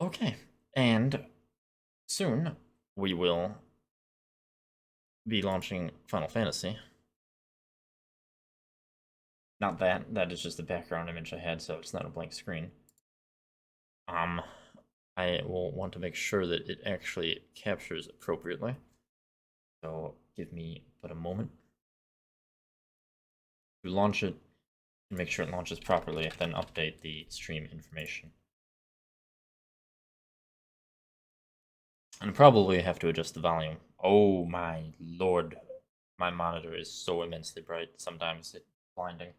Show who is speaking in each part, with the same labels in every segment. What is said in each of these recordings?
Speaker 1: Okay, and soon we will be launching Final Fantasy. Not that, that is just the background image I had, so it's not a blank screen. Um, I will want to make sure that it actually captures appropriately. So give me but a moment to launch it and make sure it launches properly, then update the stream information. And probably have to adjust the volume. Oh my lord, my monitor is so immensely bright, sometimes it's blinding.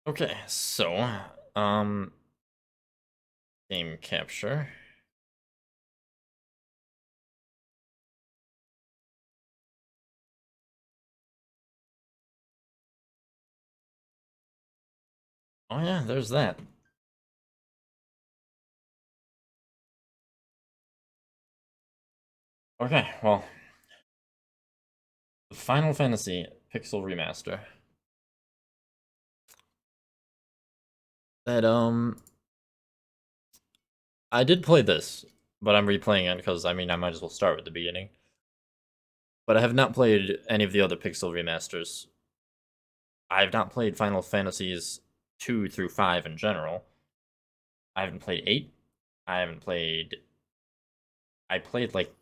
Speaker 1: Okay, so, game capture. Oh yeah, there's that. Okay, well, Final Fantasy Pixel Remaster. That, I did play this, but I'm replaying it because, I mean, I might as well start with the beginning. But I have not played any of the other Pixel remasters. I have not played Final Fantasies 2 through 5 in general. I haven't played 8. I haven't played. I played like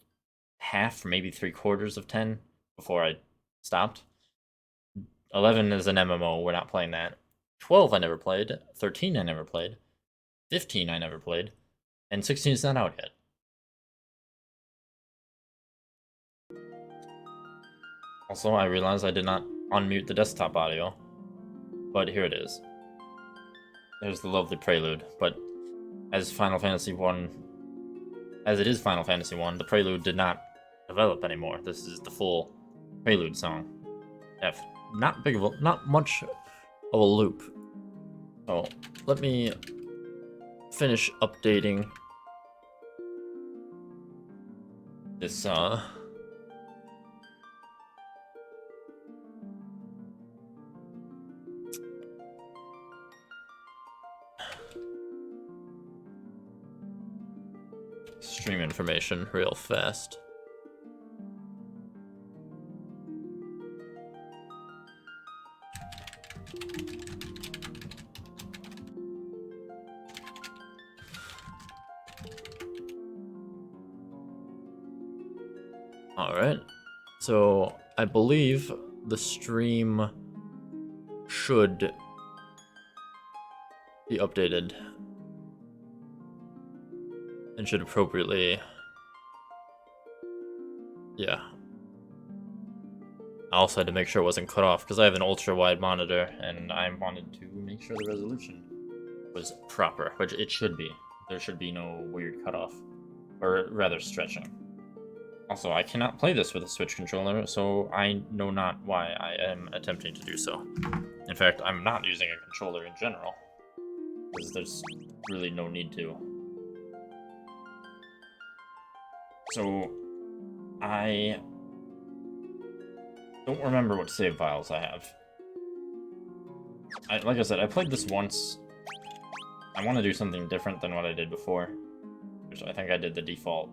Speaker 1: half, maybe 3/4 of 10 before I stopped. 11 is an MMO, we're not playing that. 12 I never played. 13 I never played. 15 I never played. And 16 is not out yet. Also, I realized I did not unmute the desktop audio, but here it is. There's the lovely prelude, but as Final Fantasy 1, as it is Final Fantasy 1, the prelude did not develop anymore. This is the full prelude song. F. Not much of a loop. So, let me finish updating this, stream information real fast. Alright, so I believe the stream should be updated and should appropriately, yeah. I also had to make sure it wasn't cut off because I have an ultra wide monitor and I wanted to make sure the resolution was proper, which it should be. There should be no weird cutoff, or rather stretching. Also, I cannot play this with a Switch controller, so I know not why I am attempting to do so. In fact, I'm not using a controller in general, because there's really no need to. So, I don't remember what save files I have. Like I said, I played this once. I want to do something different than what I did before, which I think I did the default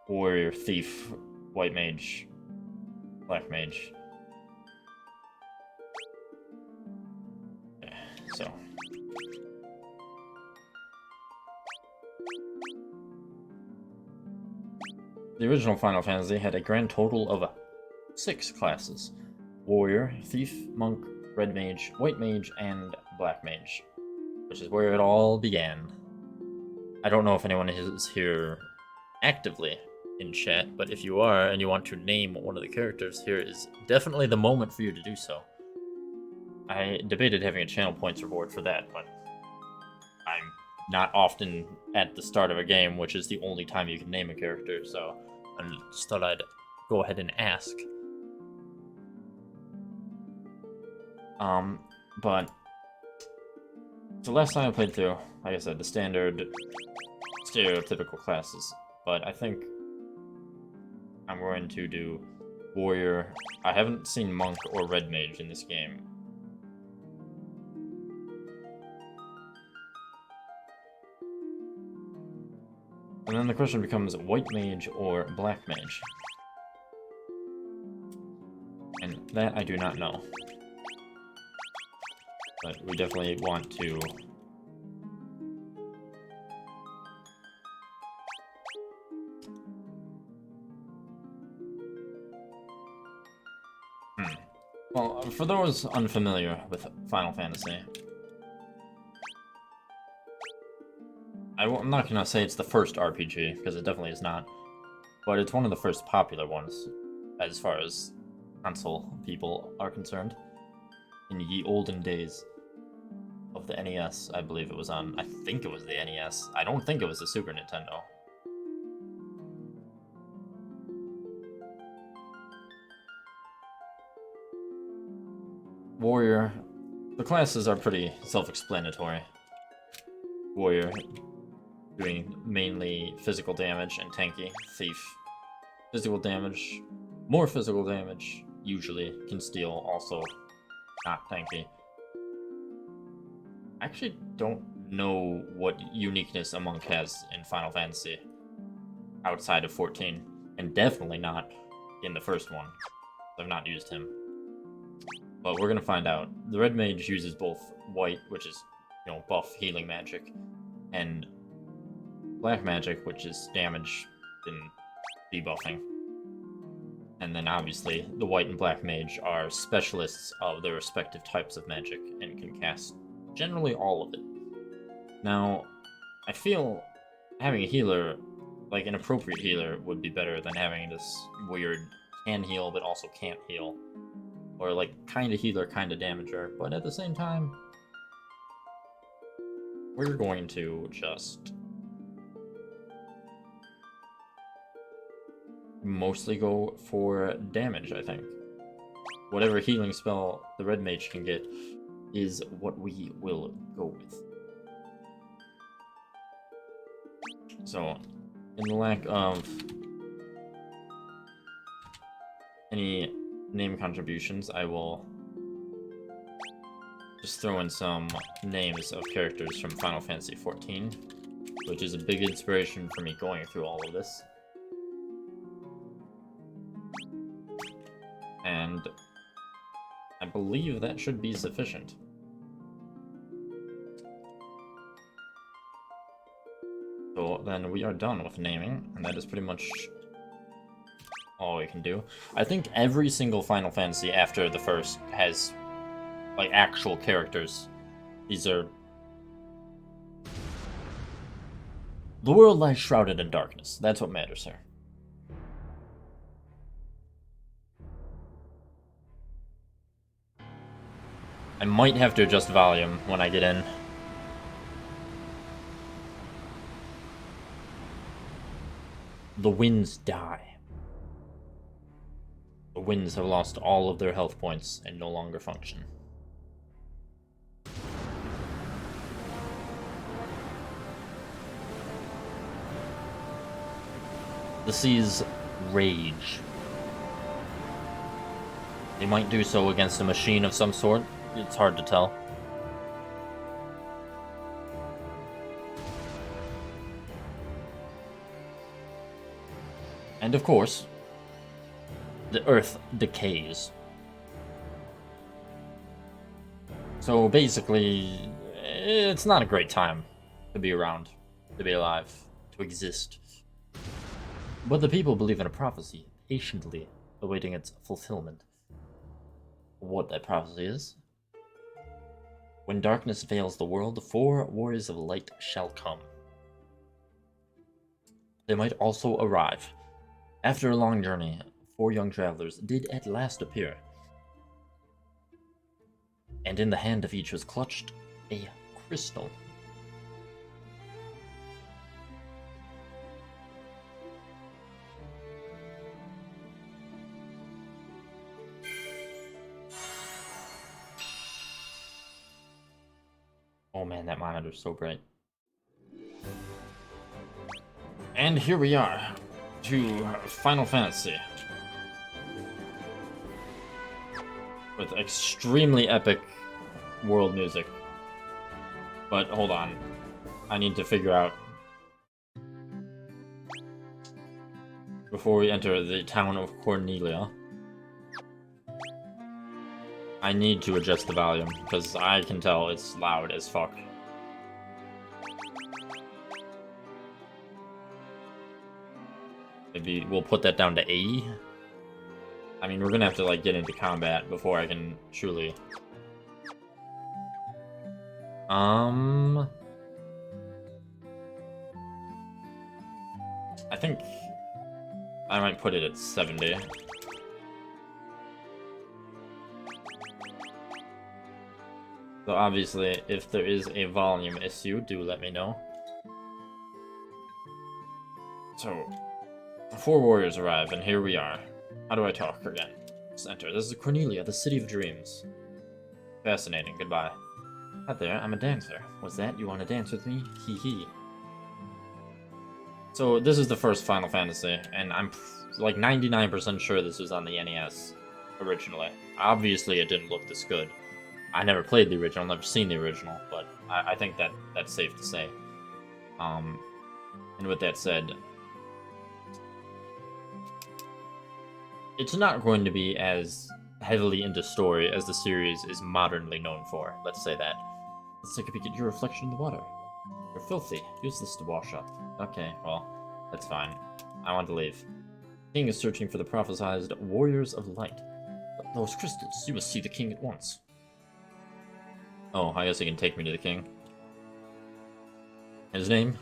Speaker 1: warrior, thief, white mage, black mage. Okay, so. The original Final Fantasy had a grand total of 6 classes: warrior, thief, monk, red mage, white mage, and black mage, which is where it all began. I don't know if anyone is here actively in chat, but if you are and you want to name one of the characters, here is definitely the moment for you to do so. I debated having a channel points reward for that, but I'm not often at the start of a game, which is the only time you can name a character, so I just thought I'd go ahead and ask. But the last time I played through, like I said, the standard stereotypical classes, but I think I'm going to do warrior. I haven't seen monk or red mage in this game. And then the question becomes white mage or black mage. And that I do not know. But we definitely want to... Well, for those unfamiliar with Final Fantasy, I'm not gonna say it's the first RPG, because it definitely is not, but it's one of the first popular ones, as far as console people are concerned. In ye olden days of the NES, I believe it was on, I think it was the NES. I don't think it was the Super Nintendo. Warrior. The classes are pretty self-explanatory. Warrior, doing mainly physical damage and tanky. Thief, physical damage, more physical damage, usually. Can steal, also not tanky. I actually don't know what uniqueness a monk has in Final Fantasy outside of 14, and definitely not in the first one. I've not used him. But we're gonna find out. The red mage uses both white, which is, you know, buff healing magic, and black magic, which is damage and debuffing. And then obviously the white and black mage are specialists of their respective types of magic and can cast generally all of it. Now, I feel having a healer, like an appropriate healer, would be better than having this weird can heal but also can't heal. Or like kinda healer, kinda damager, but at the same time, we're going to just mostly go for damage, I think. Whatever healing spell the red mage can get is what we will go with. So, in the lack of any name contributions, I will just throw in some names of characters from Final Fantasy XIV, which is a big inspiration for me going through all of this. And I believe that should be sufficient. So then we are done with naming, and that is pretty much all we can do. I think every single Final Fantasy after the first has, like, actual characters. These are... The world lies shrouded in darkness. That's what matters here. I might have to adjust volume when I get in. The winds die. The winds have lost all of their health points and no longer function. The seas rage. They might do so against a machine of some sort. It's hard to tell. And of course, the earth decays. So basically, it's not a great time to be around, to be alive, to exist. But the people believe in a prophecy, patiently awaiting its fulfillment. What that prophecy is? When darkness veils the world, 4 warriors of light shall come. They might also arrive. After a long journey, 4 young travelers did at last appear. And in the hand of each was clutched a crystal. Oh man, that monitor's so bright. And here we are, to Final Fantasy. With extremely epic world music. But hold on, I need to figure out before we enter the town of Cornelia, I need to adjust the volume, because I can tell it's loud as fuck. Maybe we'll put that down to 80. I mean, we're gonna have to, like, get into combat before I can truly... I think I might put it at 70. So obviously, if there is a volume issue, do let me know. So, 4 warriors arrive, and here we are. How do I talk again? Let's enter. This is Cornelia, the city of dreams. Fascinating. Goodbye. Hi there, I'm a dancer. What's that? You want to dance with me? Hee hee. So, this is the first Final Fantasy, and I'm like 99% sure this was on the NES originally. Obviously, it didn't look this good. I never played the original, never seen the original, but I think that's safe to say. And with that said, it's not going to be as heavily into story as the series is modernly known for, let's say that. Let's take a peek at your reflection in the water. You're filthy. Use this to wash up. Okay, well, that's fine. I want to leave. The king is searching for the prophesized Warriors of Light. Those crystals, you must see the king at once. Oh, I guess he can take me to the king. His name?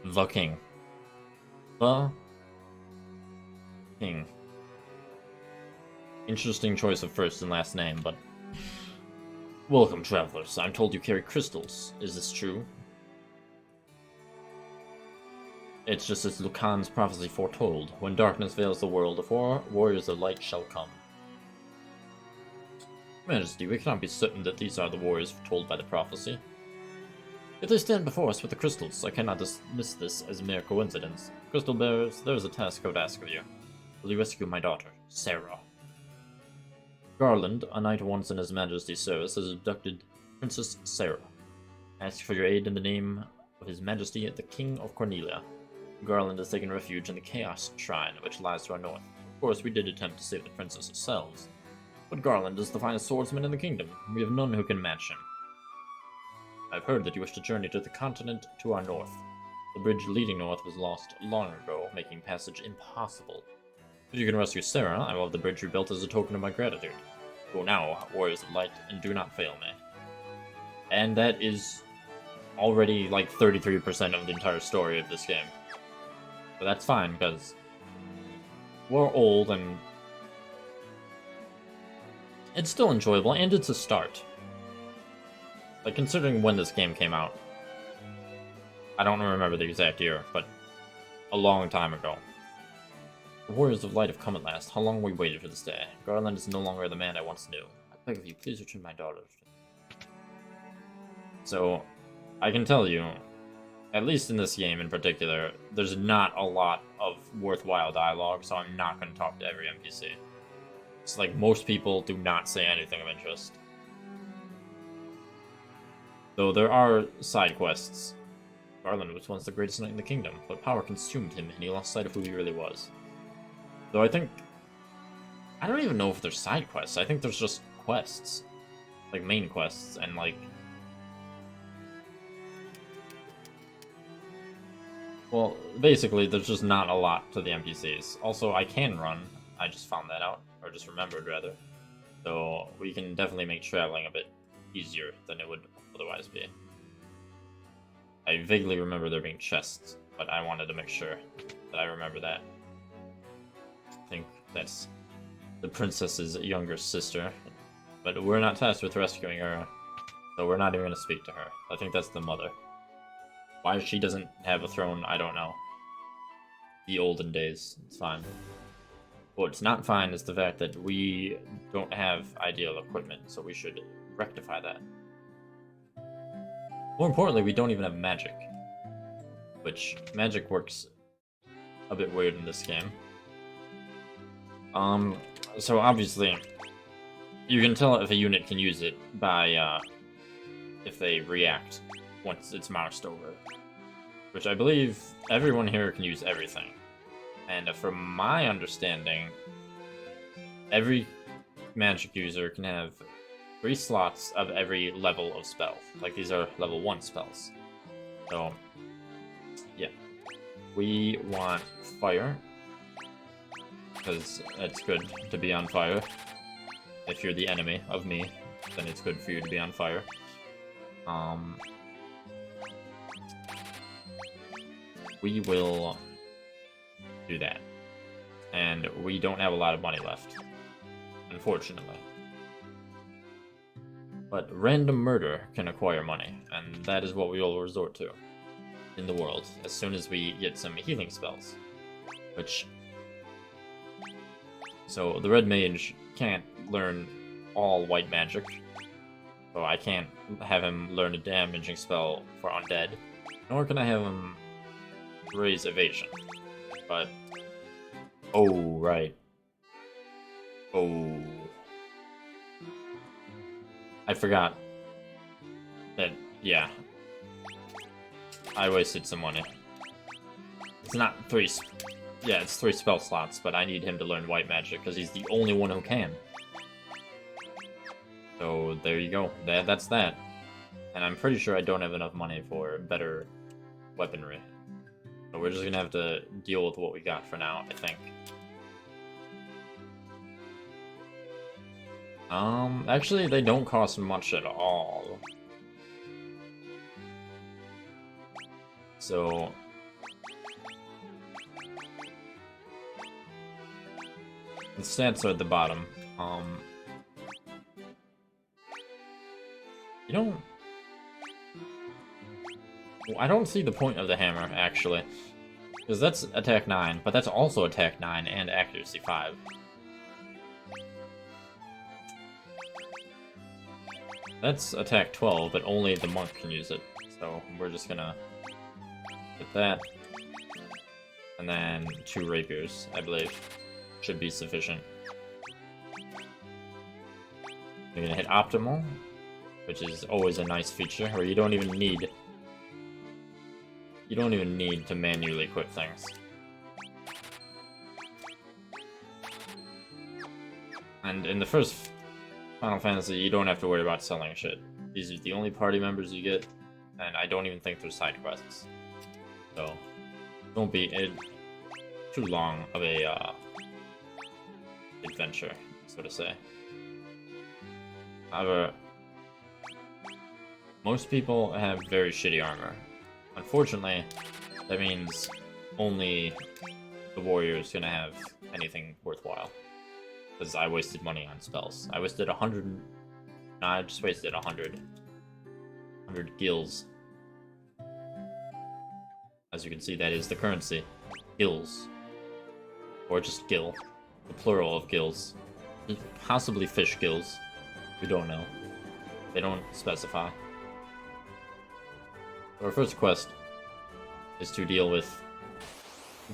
Speaker 1: The King. The King. Interesting choice of first and last name, but... Welcome, travelers. I'm told you carry crystals. Is this true? It's just as Lucan's prophecy foretold. When darkness veils the world, the 4 warriors of light shall come. Majesty, we cannot be certain that these are the warriors foretold by the prophecy. If they stand before us with the crystals, I cannot dismiss this as a mere coincidence. Crystal bearers, there is a task I would ask of you. Will you rescue my daughter, Sarah? Garland, a knight once in His Majesty's service, has abducted Princess Sarah. Ask for your aid in the name of His Majesty, the King of Cornelia. Garland has taken refuge in the Chaos Shrine, which lies to our north. Of course, we did attempt to save the princess ourselves. But Garland is the finest swordsman in the kingdom. We have none who can match him. I've heard that you wish to journey to the continent to our north. The bridge leading north was lost long ago, making passage impossible. If you can rescue Sarah, I will have the bridge rebuilt as a token of my gratitude. Go now, warriors of light, and do not fail me. And that is already like 33% of the entire story of this game. But that's fine, because we're old and it's still enjoyable, and it's a start. Like, considering when this game came out. I don't remember the exact year, but a long time ago. The Warriors of Light have come at last. How long we waited for this day? Garland is no longer the man I once knew. I beg of you, please return my daughter. So, I can tell you, at least in this game in particular, there's not a lot of worthwhile dialogue, so I'm not going to talk to every NPC. It's like most people do not say anything of interest. Though there are side quests. Garland was once the greatest knight in the kingdom, but power consumed him and he lost sight of who he really was. Though I don't even know if there's side quests. I think there's just quests. Like main quests and like... Well, basically there's just not a lot to the NPCs. Also, I can run. I just found that out. Or just remembered, rather. So we can definitely make traveling a bit easier than it would otherwise be. I vaguely remember there being chests, but I wanted to make sure that I remember that. I think that's the princess's younger sister, but we're not tasked with rescuing her, so we're not even going to speak to her. I think that's the mother. Why she doesn't have a throne, I don't know. The olden days, it's fine. What's not fine is the fact that we don't have ideal equipment, so we should rectify that. More importantly, we don't even have magic. Which, magic works a bit weird in this game. So obviously, you can tell if a unit can use it by, if they react once it's moused over. Which I believe everyone here can use everything. And from my understanding, every magic user can have 3 slots of every level of spell. Like, these are level 1 spells. So, yeah. We want fire, because it's good to be on fire. If you're the enemy of me, then it's good for you to be on fire. We will do that. And we don't have a lot of money left, unfortunately. But random murder can acquire money, and that is what we will resort to in the world as soon as we get some healing spells. So the red mage can't learn all white magic, so I can't have him learn a damaging spell for undead, nor can I have him raise evasion. But oh, right. Oh, I forgot that, yeah, I wasted some money. It's not 3, yeah, it's 3 spell slots, but I need him to learn white magic, because he's the only one who can. So, there you go. That's that. And I'm pretty sure I don't have enough money for better weaponry. So we're just gonna have to deal with what we got for now, I think. Actually, they don't cost much at all. So... the stats are at the bottom. You don't... I don't see the point of the hammer, actually. Because that's attack 9, but that's also attack 9 and accuracy 5. That's attack 12, but only the monk can use it. So we're just gonna get that. And then 2 rapiers, I believe. Should be sufficient. We're gonna hit optimal, which is always a nice feature, where you don't even need to manually equip things. And in the first Final Fantasy, you don't have to worry about selling shit. These are the only party members you get, and I don't even think there's side quests. So, it won't be too long of a adventure, so to say. However, most people have very shitty armor. Unfortunately, that means only the warrior is gonna have anything worthwhile. Because I wasted money on spells. I wasted 100... No, I just wasted 100 gills. As you can see, that is the currency. Gills. Or just gill. The plural of gills. Possibly fish gills. We don't know. They don't specify. Our first quest is to deal with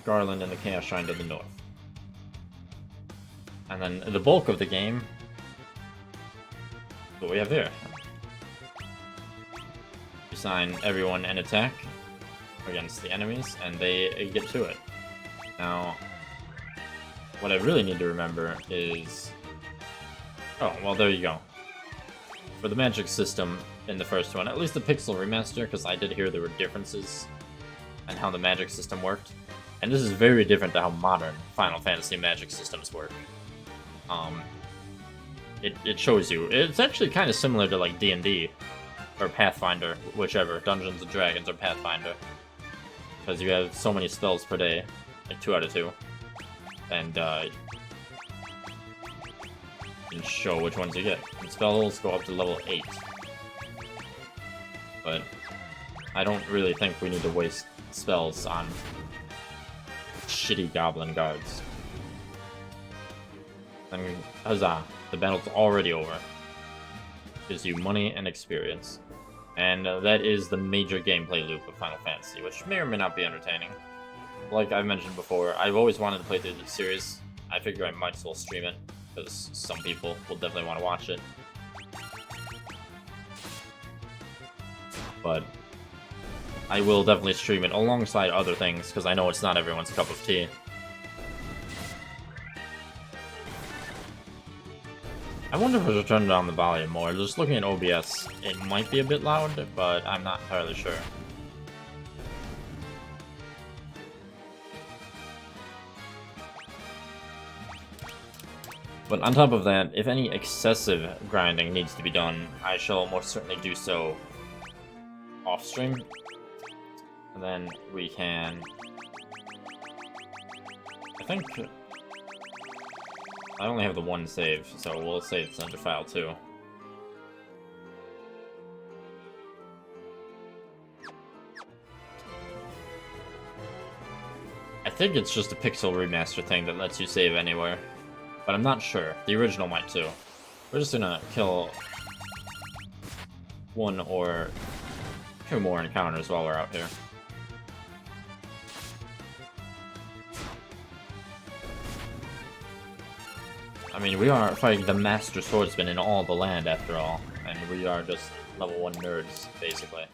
Speaker 1: Garland and the Chaos Shrine to the north. And then the bulk of the game, what we have here. You assign everyone an attack against the enemies, and they get to it. Now, what I really need to remember is... Oh, well, there you go. For the magic system in the first one, at least the Pixel Remaster, because I did hear there were differences in how the magic system worked. And this is very different to how modern Final Fantasy magic systems work. It shows you. It's actually kind of similar to like D&D, or Pathfinder, whichever, Dungeons and Dragons or Pathfinder. Because you have so many spells per day, like 2 out of 2. And you can show which ones you get. And spells go up to level 8. But I don't really think we need to waste spells on shitty goblin guards. And huzzah, the battle's already over. Gives you money and experience. And that is the major gameplay loop of Final Fantasy, which may or may not be entertaining. Like I've mentioned before, I've always wanted to play through the series. I figure I might as well stream it, because some people will definitely want to watch it. But I will definitely stream it alongside other things, because I know it's not everyone's cup of tea. I wonder if I should turn down the volume more. Just looking at OBS, it might be a bit loud, but I'm not entirely sure. But on top of that, if any excessive grinding needs to be done, I shall most certainly do so off-stream. And then we can... I think... I only have the one save, so we'll save this under file too. I think it's just a pixel remaster thing that lets you save anywhere. But I'm not sure. The original might too. We're just gonna kill one or two more encounters while we're out here. I mean, we are fighting the Master Swordsman in all the land, after all. And we are just level 1 nerds, basically.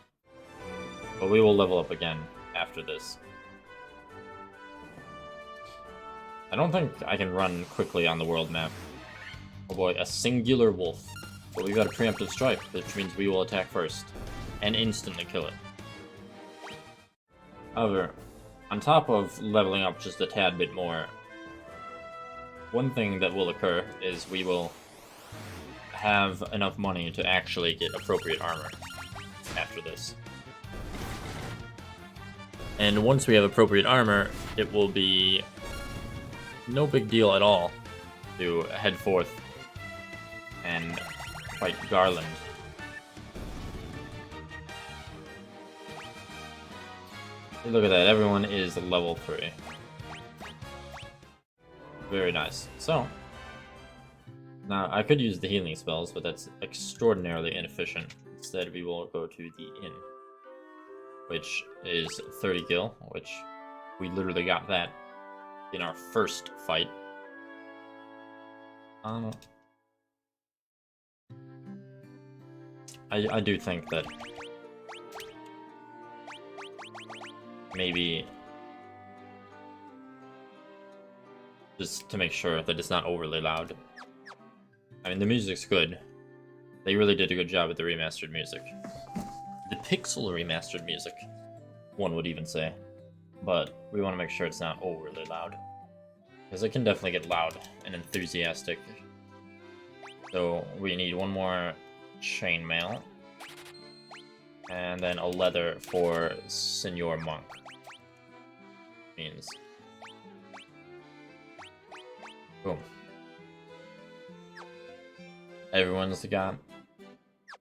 Speaker 1: But we will level up again after this. I don't think I can run quickly on the world map. Oh boy, a singular wolf. But we've got a preemptive strike, which means we will attack first. And instantly kill it. However, on top of leveling up just a tad bit more, one thing that will occur is we will have enough money to actually get appropriate armor after this. And once we have appropriate armor, it will be no big deal at all to head forth and fight Garland. Look at that, everyone is level 3. Very nice. So, now I could use the healing spells, but that's extraordinarily inefficient. Instead, we will go to the inn, which is 30 gil, which we literally got that in our first fight. I do think that maybe just to make sure that it's not overly loud. I mean, the music's good. They really did a good job with the remastered music. The pixel remastered music, one would even say. But we want to make sure it's not overly loud, because it can definitely get loud and enthusiastic. So we need one more chainmail, and then a leather for Senor Monk. Means boom. Everyone's got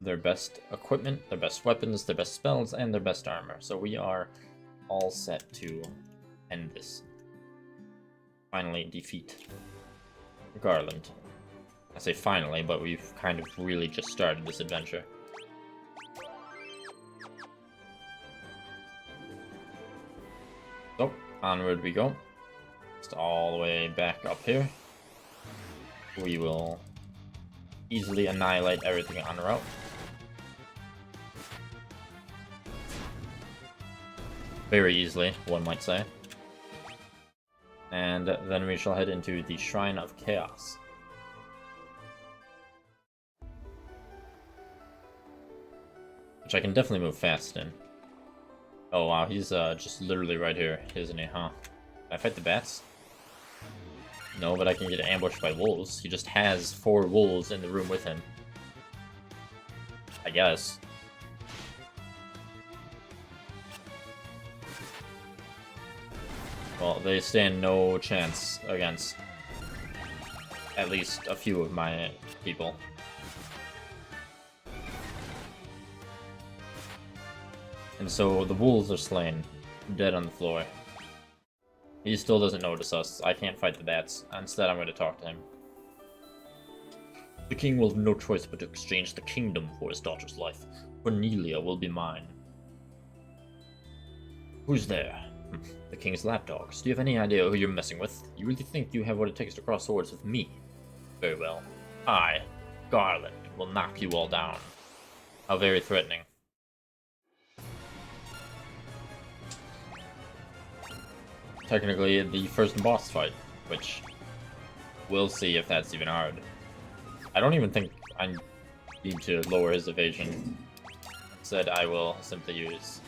Speaker 1: their best equipment, their best weapons, their best spells, and their best armor. So we are all set to end this. Finally defeat Garland. I say finally, but we've kind of really just started this adventure. So, onward we go. Just all the way back up here. We will easily annihilate everything on route. Very easily, one might say. And then we shall head into the Shrine of Chaos. Which I can definitely move fast in. Oh wow, he's just literally right here, isn't he, huh? Can I fight the bats? No, but I can get ambushed by wolves. He just has 4 wolves in the room with him. I guess. Well, they stand no chance against at least a few of my people. And so the wolves are slain, dead on the floor. He still doesn't notice us. I can't fight the bats. Instead, I'm going to talk to him. The king will have no choice but to exchange the kingdom for his daughter's life. Cornelia will be mine. Who's there? The king's lapdogs. Do you have any idea who you're messing with? You really think you have what it takes to cross swords with me? Very well. I, Garland, will knock you all down. How very threatening. Technically the first boss fight, which we'll see if that's even hard. I don't even think I need to lower his evasion. Instead, I will simply use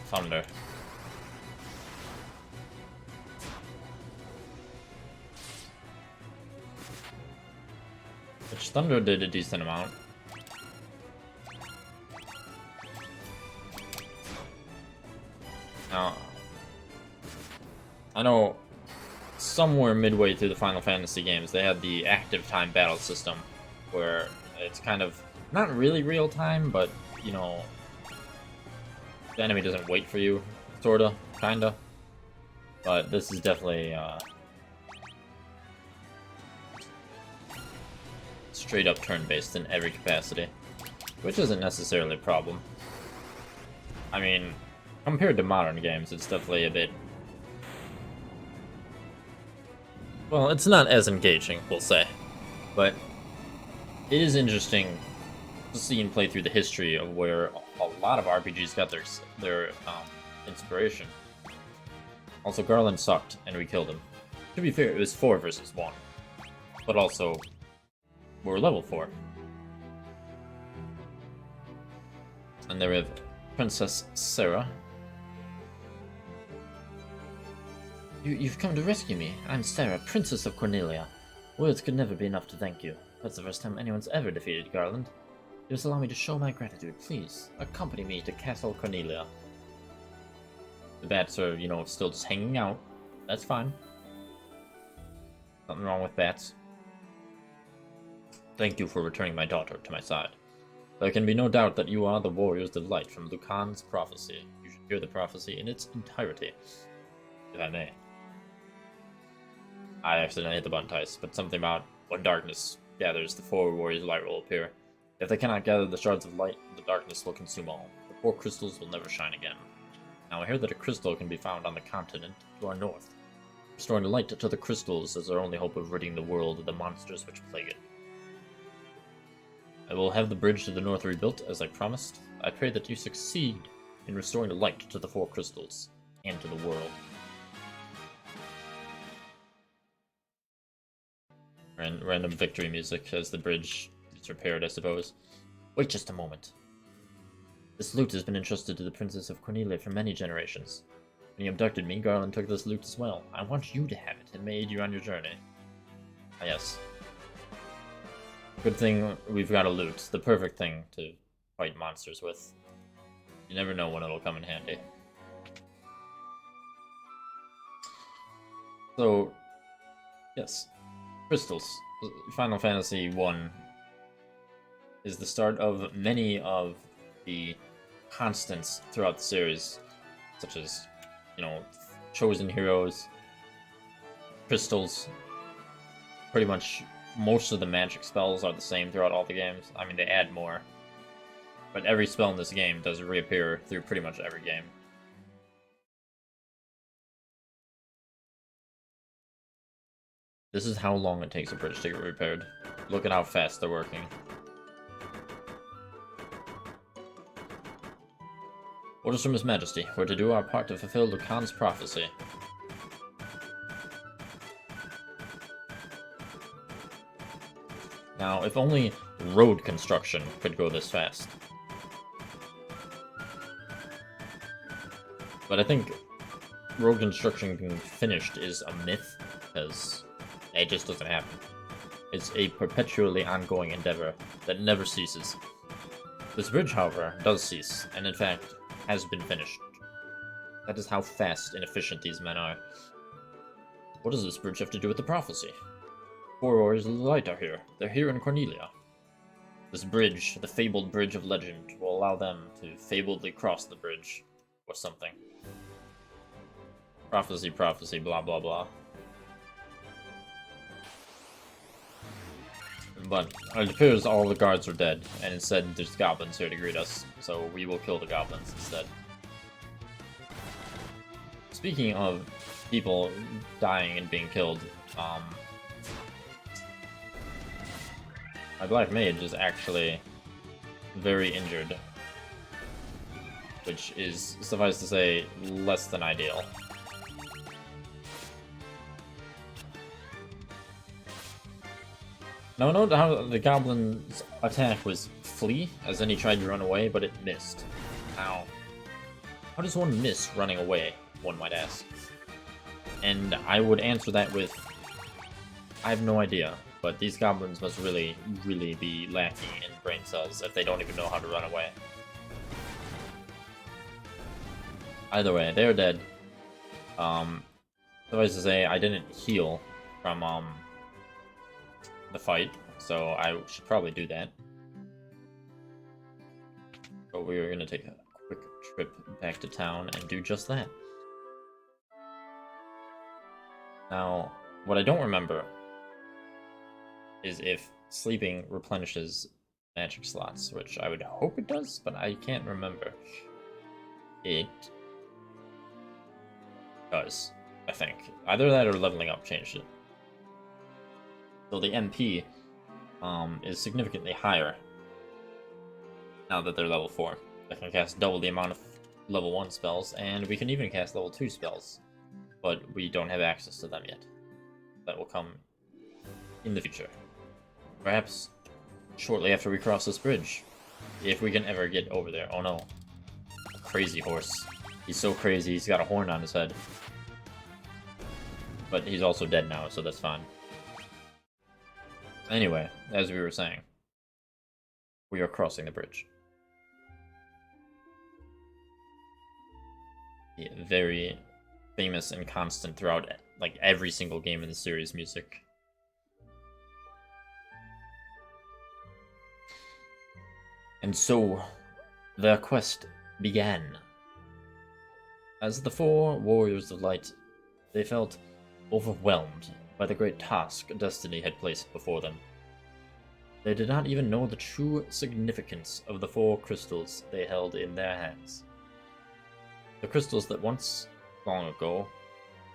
Speaker 1: Thunder. Which Thunder did a decent amount. Now, I know somewhere midway through the Final Fantasy games, they had the active time battle system, where it's kind of not really real time, but you know, the enemy doesn't wait for you, sorta, kinda. But this is definitely straight up turn-based in every capacity, which isn't necessarily a problem. I mean, compared to modern games, it's definitely a bit... well, it's not as engaging, we'll say. But it is interesting to see and play through the history of where a lot of RPGs got their inspiration. Also, Garland sucked, and we killed him. To be fair, it was 4 versus 1. But also, we're level 4. And there we have Princess Sarah. You've come to rescue me. I'm Sarah, Princess of Cornelia. Words could never be enough to thank you. That's the first time anyone's ever defeated Garland. Just allow me to show my gratitude, please. Accompany me to Castle Cornelia. The bats are, you know, still just hanging out. That's fine. Nothing wrong with bats. Thank you for returning my daughter to my side. There can be no doubt that you are the warrior's delight from Lucan's prophecy. You should hear the prophecy in its entirety, if I may. I accidentally hit the button twice, but something about when darkness gathers, the 4 warriors' light will appear. If they cannot gather the shards of light, the darkness will consume all. The 4 crystals will never shine again. Now I hear that a crystal can be found on the continent to our north. Restoring light to the crystals is our only hope of ridding the world of the monsters which plague it. I will have the bridge to the north rebuilt, as I promised. I pray that you succeed in restoring the light to the 4 crystals, and to the world. Random victory music as the bridge is repaired, I suppose. Wait just a moment. This loot has been entrusted to the Princess of Cornelia for many generations. When he abducted me, Garland took this loot as well. I want you to have it. It may aid you on your journey. Ah, yes. Good thing we've got a loot. The perfect thing to fight monsters with. You never know when it'll come in handy. So, yes. Crystals. Final Fantasy 1 is the start of many of the constants throughout the series, such as, you know, chosen heroes, crystals. Pretty much most of the magic spells are the same throughout all the games. I mean, they add more, but every spell in this game does reappear through pretty much every game. This is how long it takes a bridge to get repaired. Look at how fast they're working. Orders from His Majesty. We're to do our part to fulfill Lucan's prophecy. Now, if only road construction could go this fast. But I think road construction being finished is a myth, because it just doesn't happen. It's a perpetually ongoing endeavor that never ceases. This bridge, however, does cease, and in fact, has been finished. That is how fast and efficient these men are. What does this bridge have to do with the prophecy? 4 warriors of the light are here. They're here in Cornelia. This bridge, the fabled bridge of legend, will allow them to fabledly cross the bridge, or something. Prophecy, prophecy, blah blah blah. But it appears all the guards are dead, and instead there's goblins here to greet us, so we will kill the goblins instead. Speaking of people dying and being killed, my black mage is actually very injured, which is, suffice to say, less than ideal. No, how the goblin's attack was flee, as then he tried to run away, but it missed. Ow. How does one miss running away, one might ask? And I would answer that with, I have no idea, but these goblins must really, really be lacking in brain cells if they don't even know how to run away. Either way, they're dead. Suffice to say, I didn't heal from, the fight, so I should probably do that. But we're gonna take a quick trip back to town and do just that. Now, what I don't remember is if sleeping replenishes magic slots, which I would hope it does, but I can't remember. It does, I think. Either that or leveling up changed it. So the MP is significantly higher now that they're level 4. They can cast double the amount of level 1 spells, and we can even cast level 2 spells. But we don't have access to them yet. That will come in the future. Perhaps shortly after we cross this bridge. If we can ever get over there. Oh no. Crazy horse. He's so crazy, he's got a horn on his head. But he's also dead now, so that's fine. Anyway, as we were saying, we are crossing the bridge. The very famous and constant throughout, like, every single game in the series music. And so, the quest began. As the 4 warriors of light, they felt overwhelmed by the great task destiny had placed before them. They did not even know the true significance of the 4 crystals they held in their hands. The crystals that once, long ago,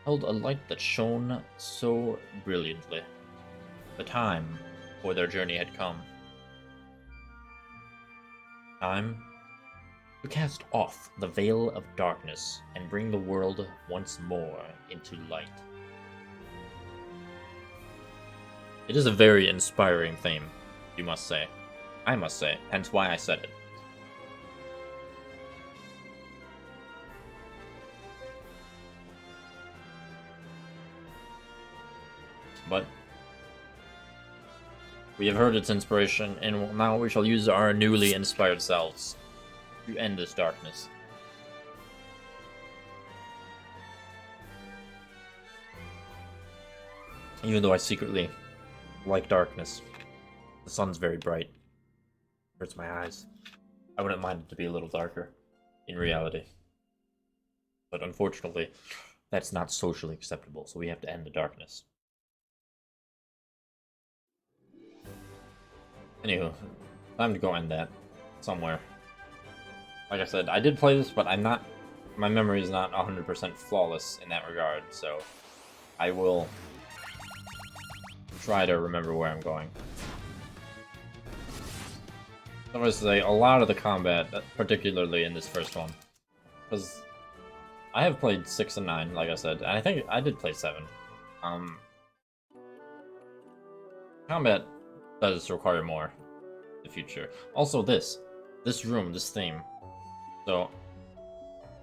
Speaker 1: held a light that shone so brilliantly. The time for their journey had come. Time to cast off the veil of darkness and bring the world once more into light. It is a very inspiring theme, you must say. I must say, hence why I said it. But we have heard its inspiration, and now we shall use our newly inspired selves to end this darkness. Even though I secretly like darkness. The sun's very bright. It hurts my eyes. I wouldn't mind it to be a little darker, in reality. But unfortunately, that's not socially acceptable, so we have to end the darkness. Anywho, time to go end that. Somewhere. Like I said, I did play this, but my memory is not 100% flawless in that regard, so I will try to remember where I'm going. I was to say, a lot of the combat, particularly in this first one, because I have played 6 and 9, like I said, and I think I did play 7. Combat does require more in the future. Also this room, this theme. So,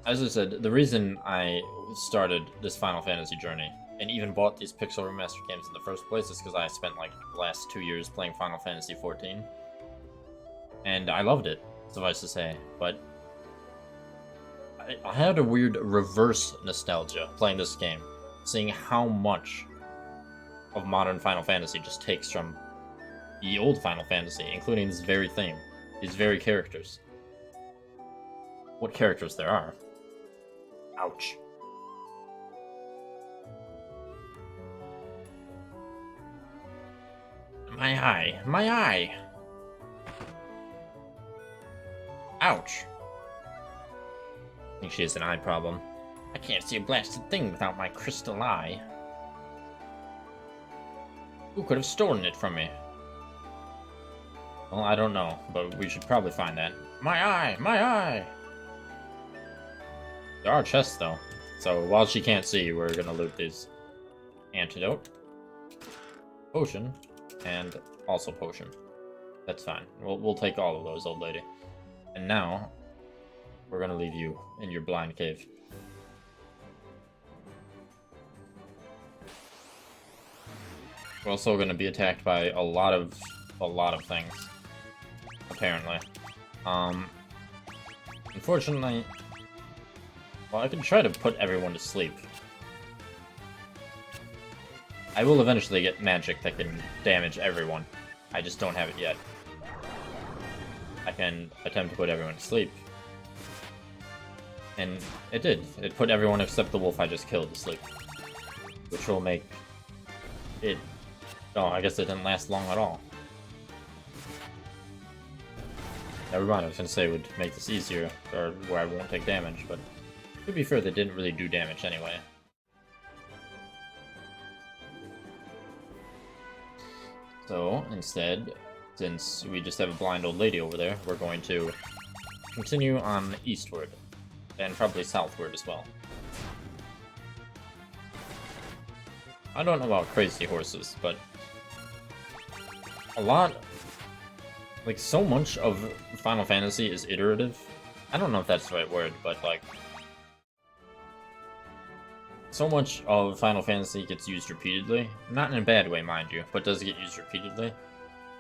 Speaker 1: as I said, the reason I started this Final Fantasy journey and even bought these Pixel Remaster games in the first place is because I spent like the last 2 years playing Final Fantasy XIV. And I loved it, suffice to say, but I had a weird reverse nostalgia playing this game, seeing how much of modern Final Fantasy just takes from the old Final Fantasy, including this very theme, these very characters. What characters there are. Ouch. My eye, my eye! Ouch. I think she has an eye problem. I can't see a blasted thing without my crystal eye. Who could have stolen it from me? Well, I don't know, but we should probably find that. My eye! My eye! There are chests, though. So, while she can't see, we're gonna loot this antidote. Potion. and also potion. That's fine. We'll take all of those, old lady. And now, we're gonna leave you in your blind cave. We're also gonna be attacked by a lot of things, apparently. Unfortunately, well, I can try to put everyone to sleep. I will eventually get magic that can damage everyone. I just don't have it yet. I can attempt to put everyone to sleep. And it did. It put everyone except the wolf I just killed to sleep. Which will make it... Oh, I guess it didn't last long at all. Never mind, I was gonna say it would make this easier, or where I won't take damage, but to be fair, they didn't really do damage anyway. So, instead, since we just have a blind old lady over there, we're going to continue on eastward, and probably southward as well. I don't know about crazy horses, but a lot, like, so much of Final Fantasy is iterative. I don't know if that's the right word, but, like, so much of Final Fantasy gets used repeatedly. Not in a bad way, mind you, but does get used repeatedly.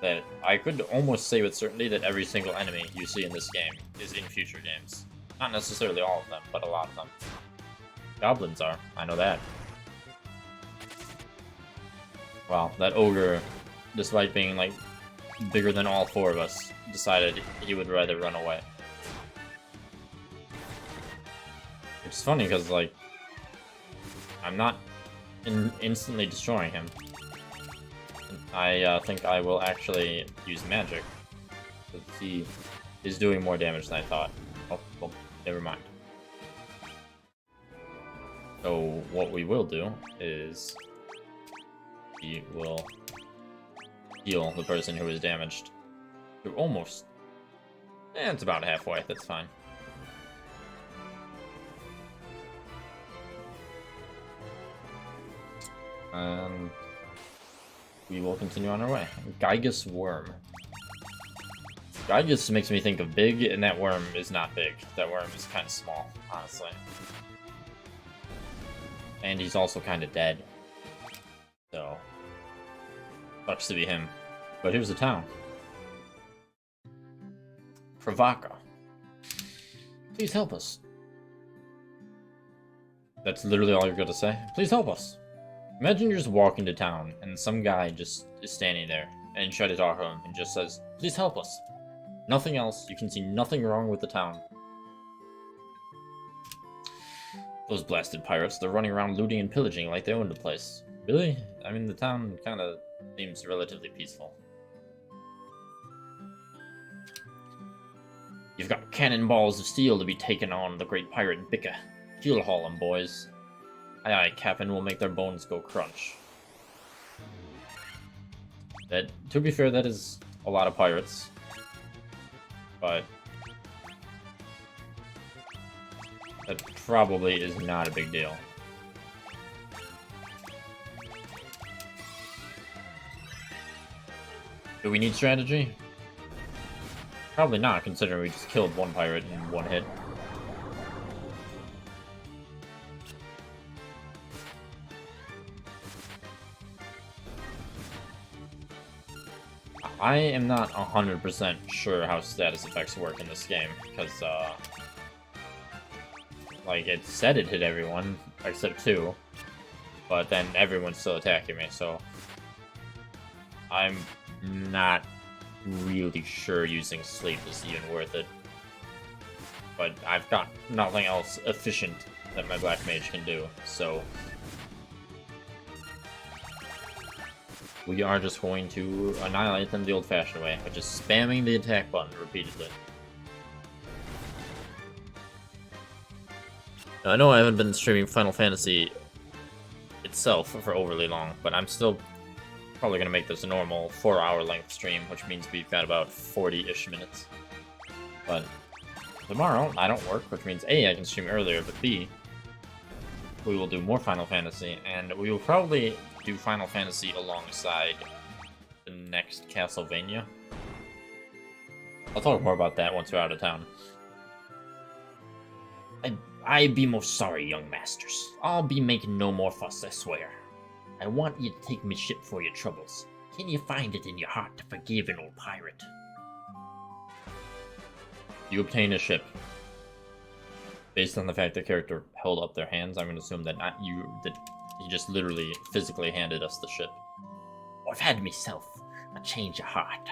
Speaker 1: That I could almost say with certainty that every single enemy you see in this game is in future games. Not necessarily all of them, but a lot of them. Goblins are, I know that. Wow, that ogre, despite being, like, bigger than all four of us, decided he would rather run away. It's funny, because, like, I'm not instantly destroying him. I think I will actually use magic, because he is doing more damage than I thought. Oh, well, never mind. So, what we will do is... we will heal the person who is damaged. You're almost... it's about halfway, that's fine. And we will continue on our way. Gygus Worm. Gygus makes me think of big, and that worm is not big. That worm is kind of small, honestly. And he's also kind of dead. So, sucks to be him. But here's the town. Pravaka. Please help us. That's literally all you're gonna say? Please help us. Imagine you're just walking to town, and some guy just is standing there, and you try to talk to him, and just says, please help us. Nothing else, you can see nothing wrong with the town. Those blasted pirates, they're running around looting and pillaging like they own the place. Really? I mean, the town kinda seems relatively peaceful. You've got cannonballs of steel to be taken on the great pirate Bicca. Keel haul 'em, boys. Aye aye, Captain, will make their bones go crunch. That, to be fair, that is a lot of pirates. But that probably is not a big deal. Do we need strategy? Probably not, considering we just killed one pirate in one hit. I am not 100% sure how status effects work in this game, because, like, it said it hit everyone, except 2, but then everyone's still attacking me, so I'm not really sure using sleep is even worth it. But I've got nothing else efficient that my black mage can do, so we are just going to annihilate them the old-fashioned way, by just spamming the attack button repeatedly. Now, I know I haven't been streaming Final Fantasy itself for overly long, but I'm still probably going to make this a normal 4-hour length stream, which means we've got about 40-ish minutes. But tomorrow, I don't work, which means A, I can stream earlier, but B, we will do more Final Fantasy, and we will probably do Final Fantasy alongside the next Castlevania. I'll talk more about that once we're out of town. I be most sorry, young masters. I'll be making no more fuss, I swear. I want you to take me ship for your troubles. Can you find it in your heart to forgive an old pirate? You obtain a ship. Based on the fact the character held up their hands, I'm going to assume that that he just literally physically handed us the ship. I've had myself a change of heart.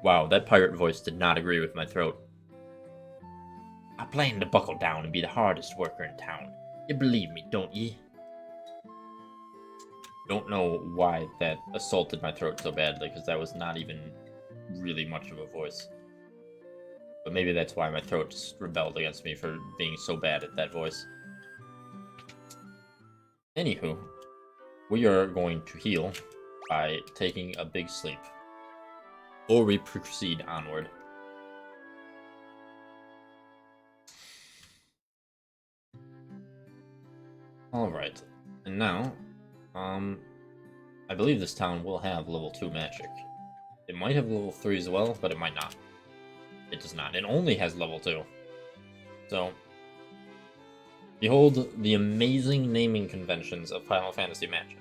Speaker 1: Wow, that pirate voice did not agree with my throat. I plan to buckle down and be the hardest worker in town. You believe me, don't ye? Don't know why that assaulted my throat so badly, because that was not even really much of a voice. But maybe that's why my throat just rebelled against me for being so bad at that voice. Anywho, we are going to heal by taking a big sleep. Or we proceed onward. Alright, and now, I believe this town will have level 2 magic. It might have level 3 as well, but it might not. It does not. It only has level 2. So, behold the amazing naming conventions of Final Fantasy magic.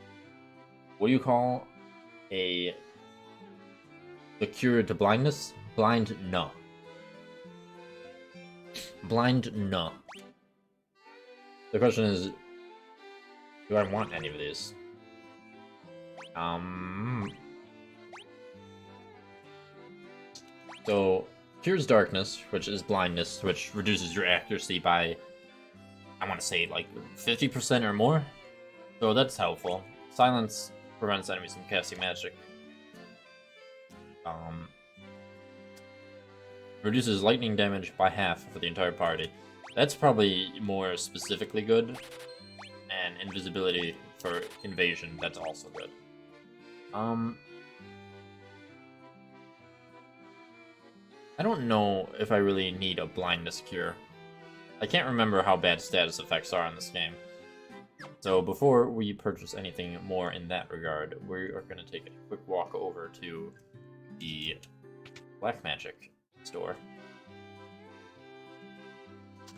Speaker 1: What do you call the cure to blindness? Blind no. Blind no. The question is, do I want any of these? So, cures darkness, which is blindness, which reduces your accuracy by, I want to say, like 50% or more. So that's helpful. Silence prevents enemies from casting magic. Reduces lightning damage by half for the entire party. That's probably more specifically good. And invisibility for invasion, that's also good. I don't know if I really need a blindness cure. I can't remember how bad status effects are in this game. So before we purchase anything more in that regard, we are going to take a quick walk over to the Black Magic store.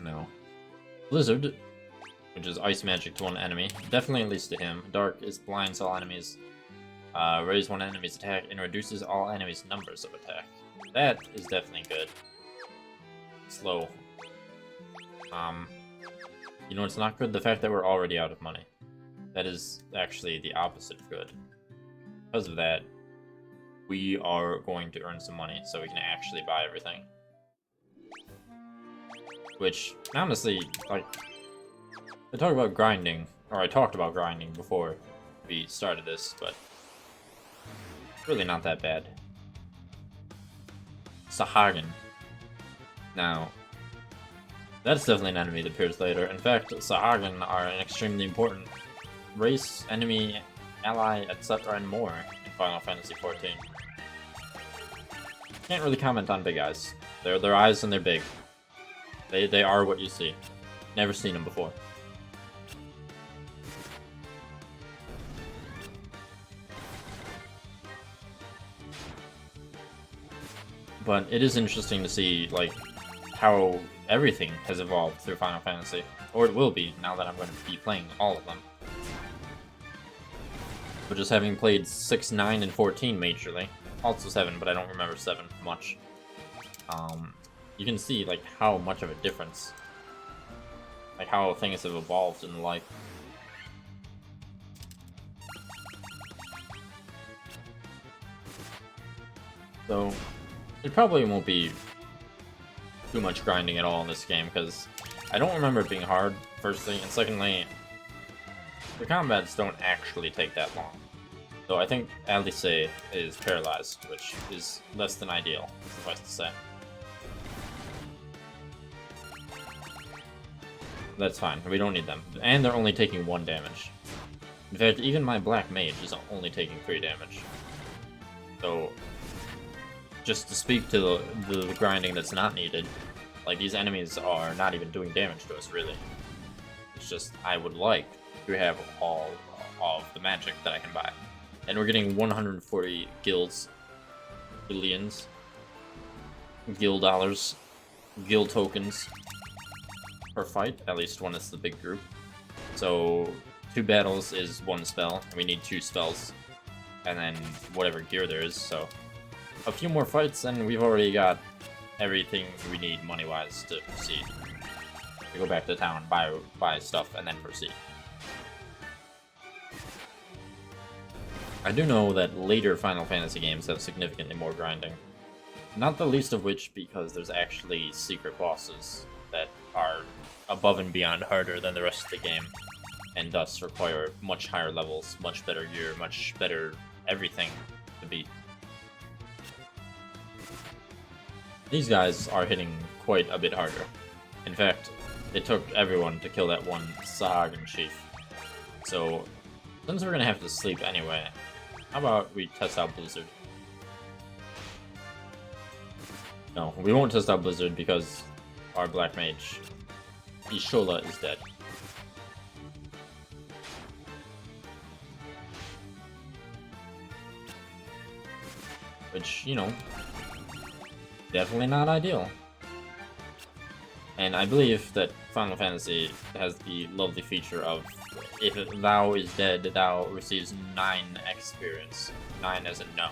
Speaker 1: No. Blizzard, which is ice magic to one enemy. Definitely at least to him. Dark is blinds all enemies. Raise one enemy's attack and reduces all enemies' numbers of attack. That is definitely good. Slow. You know it's not good? The fact that we're already out of money. That is actually the opposite of good. Because of that, we are going to earn some money so we can actually buy everything. Which, honestly, like, I talked about grinding before we started this, but really not that bad. Sahagin. Now, that's definitely an enemy that appears later. In fact, Sahagin are an extremely important race, enemy, ally, etc. and more in Final Fantasy XIV. Can't really comment on big eyes. They're their eyes and they're big. They are what you see. Never seen them before. But it is interesting to see, like, how everything has evolved through Final Fantasy. Or it will be, now that I'm going to be playing all of them. But just having played 6, 9, and 14 majorly. Also 7, but I don't remember 7 much. You can see, like, how much of a difference. Like, how things have evolved and the like. So, it probably won't be too much grinding at all in this game, because I don't remember it being hard, firstly, and secondly, the combats don't actually take that long. So I think Alice is paralyzed, which is less than ideal, suffice to say. That's fine, we don't need them. And they're only taking 1 damage. In fact, even my Black Mage is only taking 3 damage. So, just to speak to the grinding that's not needed, like, these enemies are not even doing damage to us, really. It's just I would like to have all of the magic that I can buy. And we're getting 140 guilds, billions, guild dollars, guild tokens per fight. At least when it's the big group. So 2 battles is 1 spell, and we need 2 spells, and then whatever gear there is. So a few more fights, and we've already got everything we need money-wise to proceed. We go back to town, buy stuff, and then proceed. I do know that later Final Fantasy games have significantly more grinding. Not the least of which because there's actually secret bosses that are above and beyond harder than the rest of the game, and thus require much higher levels, much better gear, much better everything to beat. These guys are hitting quite a bit harder. In fact, it took everyone to kill that one Sahagin chief. So, since we're gonna have to sleep anyway, how about we test out Blizzard? No, we won't test out Blizzard because our Black Mage, Ishola, is dead. Which, you know, definitely not ideal. And I believe that Final Fantasy has the lovely feature of, if thou is dead, thou receives 9 experience. 9 as in known.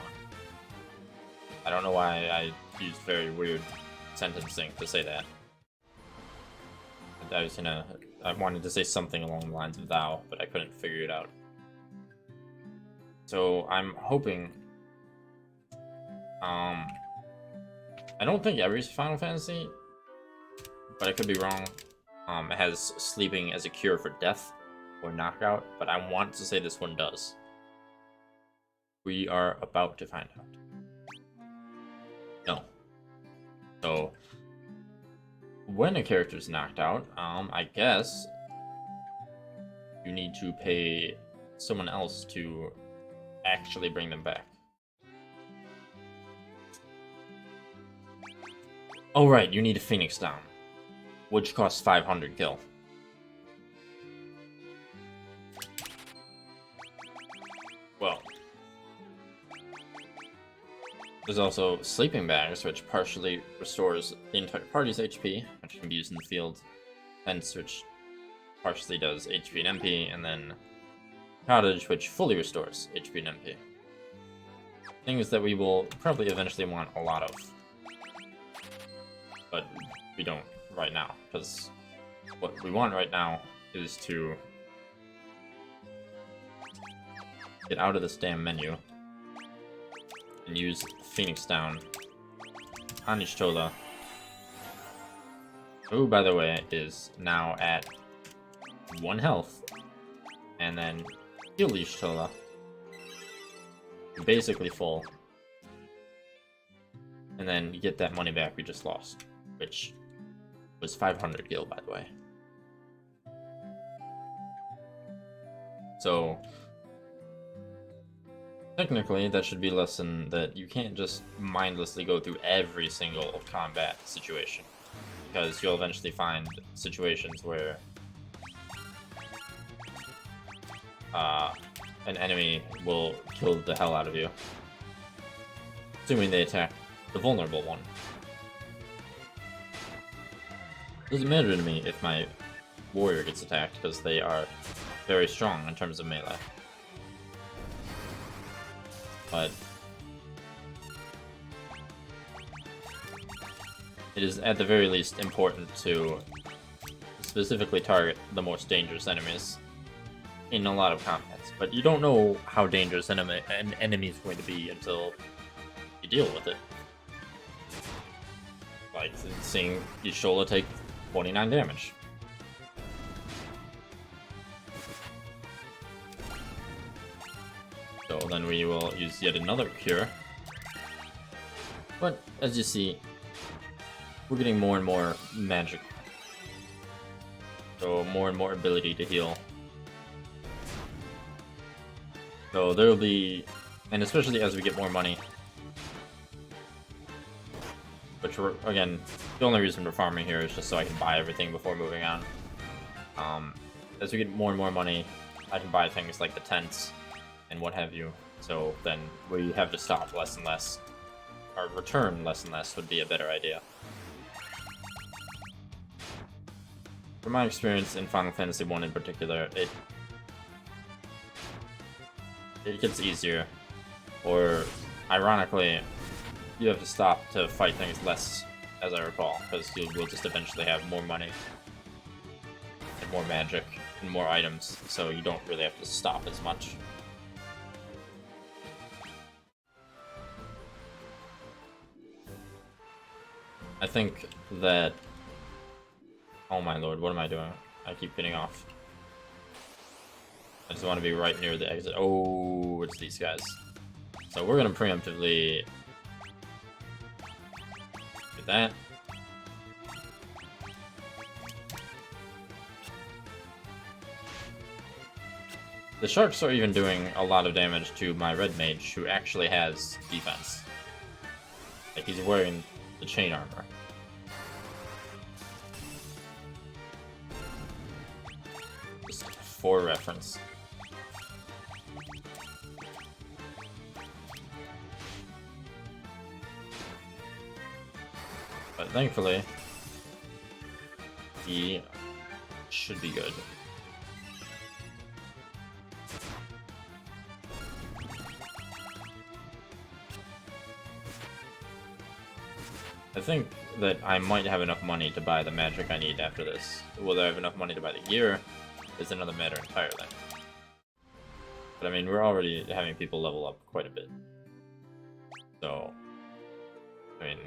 Speaker 1: I don't know why I used very weird sentencing to say that. I wanted to say something along the lines of thou, but I couldn't figure it out. So I'm hoping, I don't think every Final Fantasy, but I could be wrong, has sleeping as a cure for death or knockout, but I want to say this one does. We are about to find out. No. So, when a character is knocked out, I guess you need to pay someone else to actually bring them back. Oh right, you need a Phoenix down, which costs 500 gil. Well, there's also sleeping bags, which partially restores the entire party's HP, which can be used in the field, Fence, which partially does HP and MP, and then Cottage, which fully restores HP and MP. Things that we will probably eventually want a lot of. But we don't right now, because what we want right now is to get out of this damn menu and use Phoenix Down on Ishtola, who, by the way, is now at 1 health, and then heal Ishtola, basically full, and then get that money back we just lost, which was 500 gil, by the way. So, technically, that should be a lesson that you can't just mindlessly go through every single combat situation, because you'll eventually find situations where an enemy will kill the hell out of you, assuming they attack the vulnerable one. Doesn't matter to me if my warrior gets attacked, because they are very strong in terms of melee. But it is at the very least important to specifically target the most dangerous enemies in a lot of combats. But you don't know how dangerous an enemy is going to be until you deal with it. Like seeing Ishola take 29 damage. So then we will use yet another cure. But as you see, we're getting more and more magic. So more and more ability to heal. So there will be, and especially as we get more money, which we're, again, the only reason we're farming here is just so I can buy everything before moving on. as we get more and more money, I can buy things like the tents and what have you. So then we have to stop less and less, or return less and less would be a better idea. From my experience in Final Fantasy 1 in particular, it gets easier, or ironically, you have to stop to fight things less, as I recall, because you will just eventually have more money and more magic and more items, so you don't really have to stop as much. I think that... Oh my lord, what am I doing? I keep getting off. I just want to be right near the exit. Oh, it's these guys. So we're gonna preemptively do that. The sharks are even doing a lot of damage to my red mage, who actually has defense. Like, he's wearing the chain armor. Just for reference. But thankfully, he should be good. I think that I might have enough money to buy the magic I need after this. Whether I have enough money to buy the gear is another matter entirely. But I mean, we're already having people level up quite a bit. So, I mean,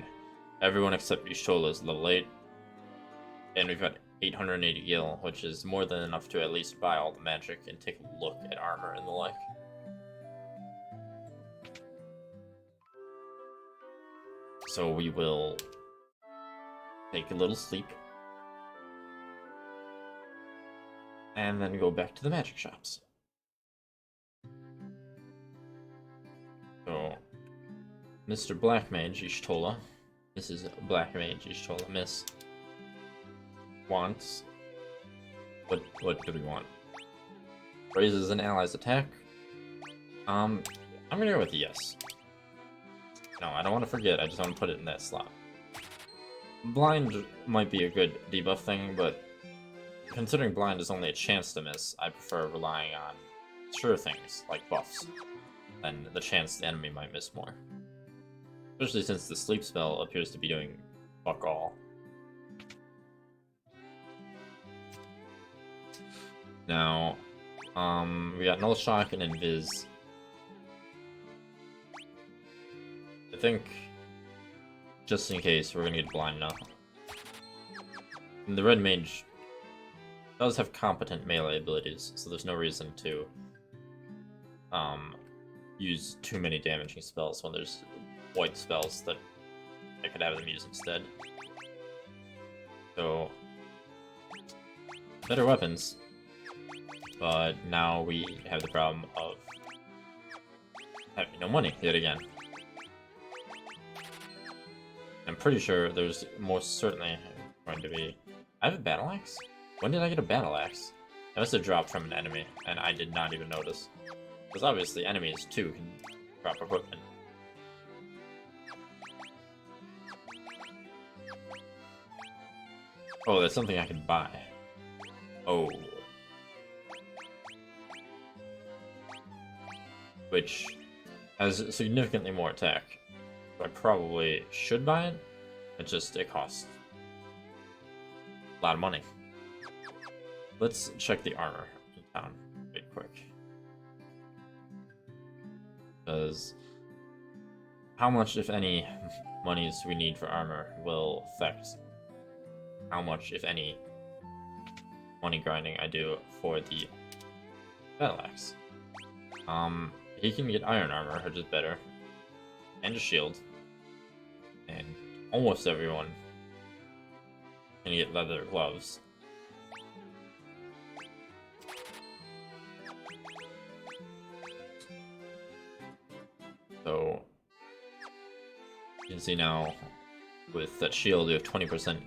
Speaker 1: everyone except Y'shtola is level 8. And we've got 880 gil, which is more than enough to at least buy all the magic and take a look at armor and the like. So we will take a little sleep. And then go back to the magic shops. So, Mr. Black Mage Y'shtola, Mrs. Black Mage Y'shtola, Miss wants... What do we want? Raises an ally's attack. I'm gonna go with yes. No, I don't want to forget, I just want to put it in that slot. Blind might be a good debuff thing, but considering blind is only a chance to miss, I prefer relying on sure things, like buffs, than the chance the enemy might miss more. Especially since the sleep spell appears to be doing fuck all. Now, we got Null Shock and Invis. I think, just in case, we're gonna get blind now. And the red mage does have competent melee abilities, so there's no reason to use too many damaging spells when there's white spells that I could have them use instead. So, better weapons, but now we have the problem of having no money yet again. I'm pretty sure there's most certainly going to be... I have a battle axe? When did I get a battle axe? It must have dropped from an enemy, and I did not even notice. Because obviously enemies, too, can drop equipment. Oh, that's something I can buy. Oh. Which has significantly more attack. I probably should buy it. It costs a lot of money. Let's check the armor in town real quick. Because how much, if any, monies we need for armor will affect how much, if any, money grinding I do for the battle axe. He can get iron armor, which is better. And a shield. And almost everyone can get leather gloves. So you can see now with that shield you have 20%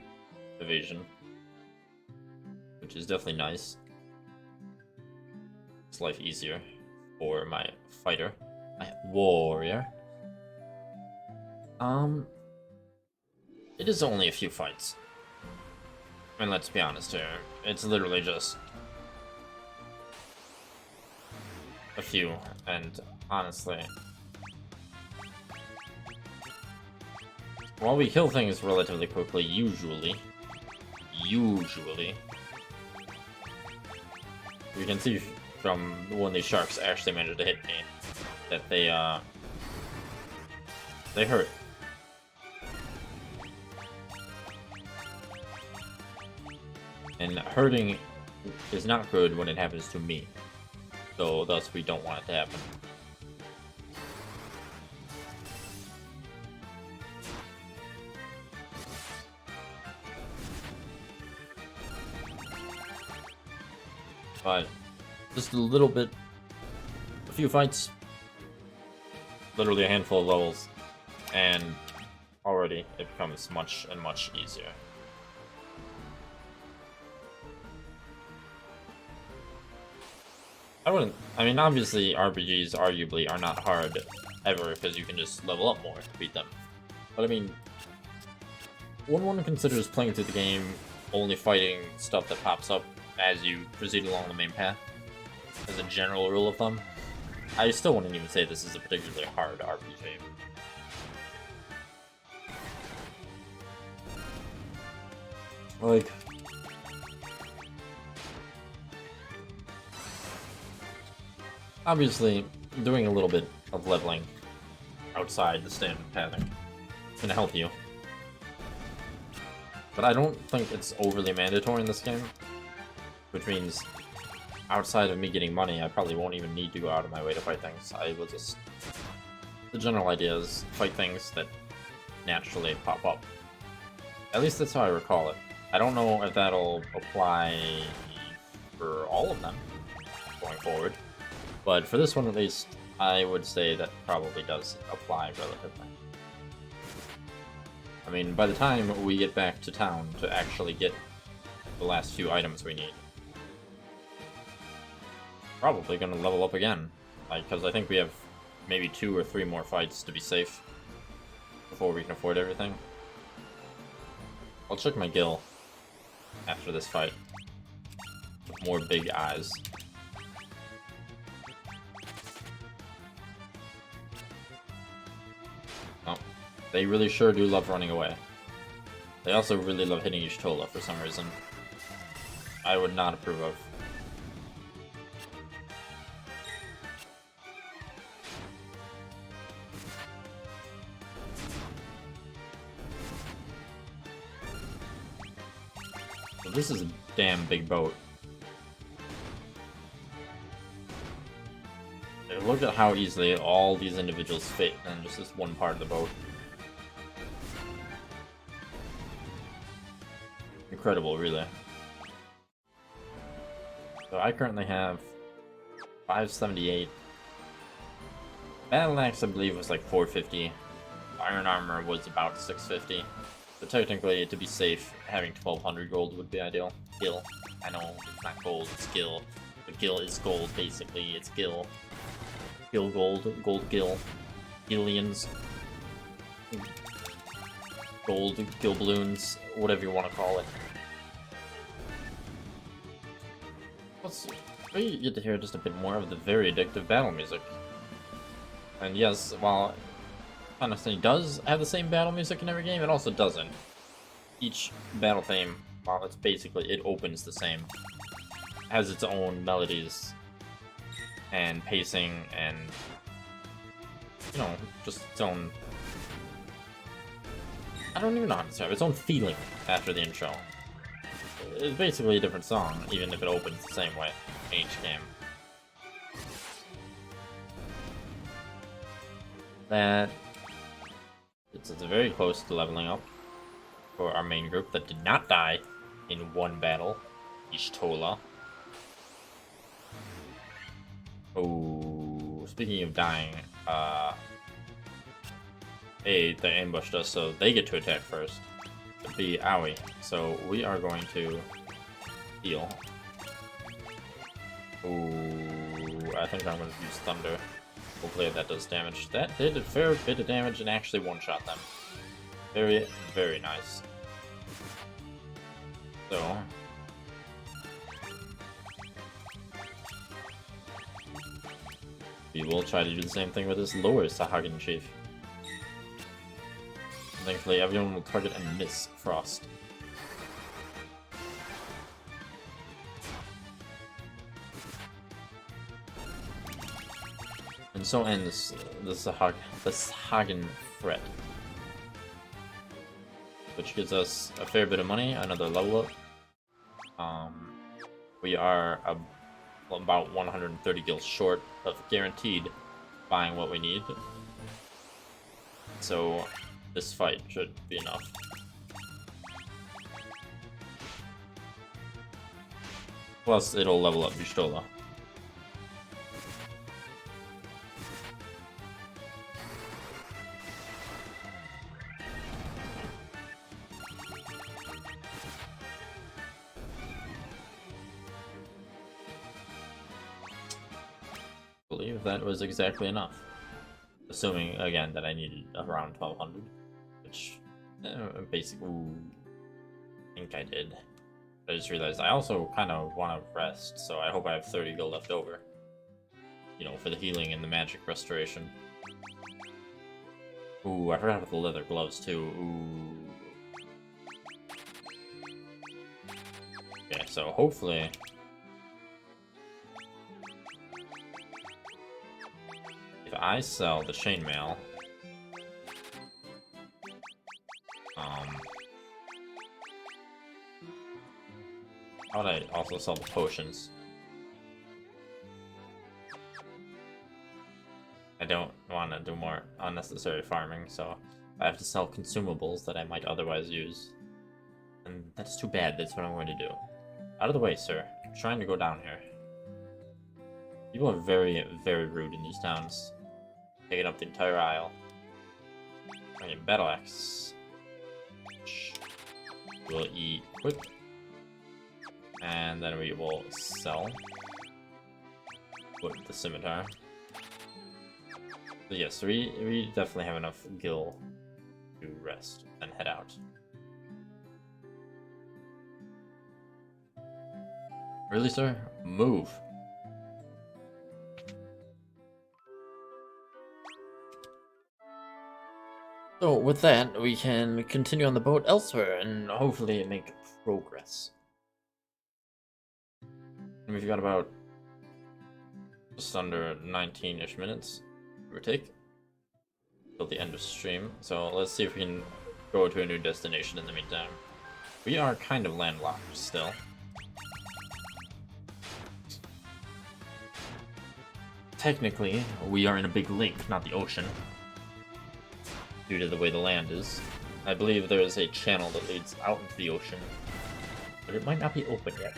Speaker 1: evasion, which is definitely nice. its life easier for my fighter, my warrior. It is only a few fights. And let's be honest here, it's literally just a few, and honestly, while we kill things relatively quickly, usually, we can see from when these sharks actually managed to hit me that they hurt. And hurting is not good when it happens to me. So thus we don't want it to happen. But just a little bit, a few fights, literally a handful of levels, and already it becomes much and much easier. I mean, obviously RPGs arguably are not hard ever because you can just level up more to beat them. But I mean, when one considers playing through the game only fighting stuff that pops up as you proceed along the main path, as a general rule of thumb, I still wouldn't even say this is a particularly hard RPG. Like, obviously, doing a little bit of leveling outside the standard pathing is going to help you. But I don't think it's overly mandatory in this game, which means outside of me getting money, I probably won't even need to go out of my way to fight things. I will just... The general idea is fight things that naturally pop up. At least that's how I recall it. I don't know if that'll apply for all of them going forward. But for this one at least, I would say that probably does apply relatively. I mean, by the time we get back to town to actually get the last few items we need, probably gonna level up again. Like, because I think we have maybe 2 or 3 more fights to be safe before we can afford everything. I'll check my gil after this fight with more big eyes. They really sure do love running away. They also really love hitting Y'shtola for some reason. I would not approve of. So this is a damn big boat. Look at how easily all these individuals fit in just this one part of the boat. Incredible, really. So I currently have 578. Battle Axe, I believe, was like 450. Iron Armor was about 650. So technically, to be safe, having 1200 gold would be ideal. Gil. I know, it's not gold, it's gil. But gil is gold, basically. It's gil. Gil gold. Gold gil. Gillions. Gold gil balloons. Whatever you want to call it. We get to hear just a bit more of the very addictive battle music. And yes, while Final Fantasy does have the same battle music in every game, it also doesn't. Each battle theme, while it's basically, it opens the same, has its own melodies and pacing and, you know, just its own... I don't even know how to describe it, its own feeling after the intro. It's basically a different song, even if it opens the same way in each game. That... It's very close to leveling up for our main group that did not die in one battle. Y'shtola. Oh, speaking of dying, A, they ambushed us, so they get to attack first. B, owie. So we are going to heal. Ooh. I think I'm going to use Thunder. Hopefully that does damage. That did a fair bit of damage and actually one-shot them. Very, very nice. So... we will try to do the same thing with this lower Sahagin Chief. Thankfully, everyone will target and miss Frost. And so ends the Sahagin threat. Which gives us a fair bit of money, another level up. We are about 130 gils short of guaranteed buying what we need. So this fight should be enough. Plus it'll level up Y'shtola. I believe that was exactly enough. Assuming, again, that I needed around 1200. Which, basically, I think I did. I just realized I also kind of want to rest, so I hope I have 30 gil left over. You know, for the healing and the magic restoration. Ooh, I forgot about the leather gloves, too. Ooh. Okay, so hopefully... if I sell the chainmail, how would I also sell the potions? I don't want to do more unnecessary farming, so I have to sell consumables that I might otherwise use. And that's too bad, that's what I'm going to do. Out of the way, sir. I'm trying to go down here. People are very, very rude in these towns. Taking up the entire aisle. Okay, battle axe. We'll equip. And then we will sell. With the scimitar. So yes, we definitely have enough gil to rest and head out. Really, sir? Move. So with that, we can continue on the boat elsewhere and hopefully make progress. And we've got about just under 19-ish minutes, give or take, till the end of stream. So let's see if we can go to a new destination in the meantime. We are kind of landlocked still. Technically, we are in a big lake, not the ocean. Due to the way the land is. I believe there is a channel that leads out into the ocean, but it might not be open yet.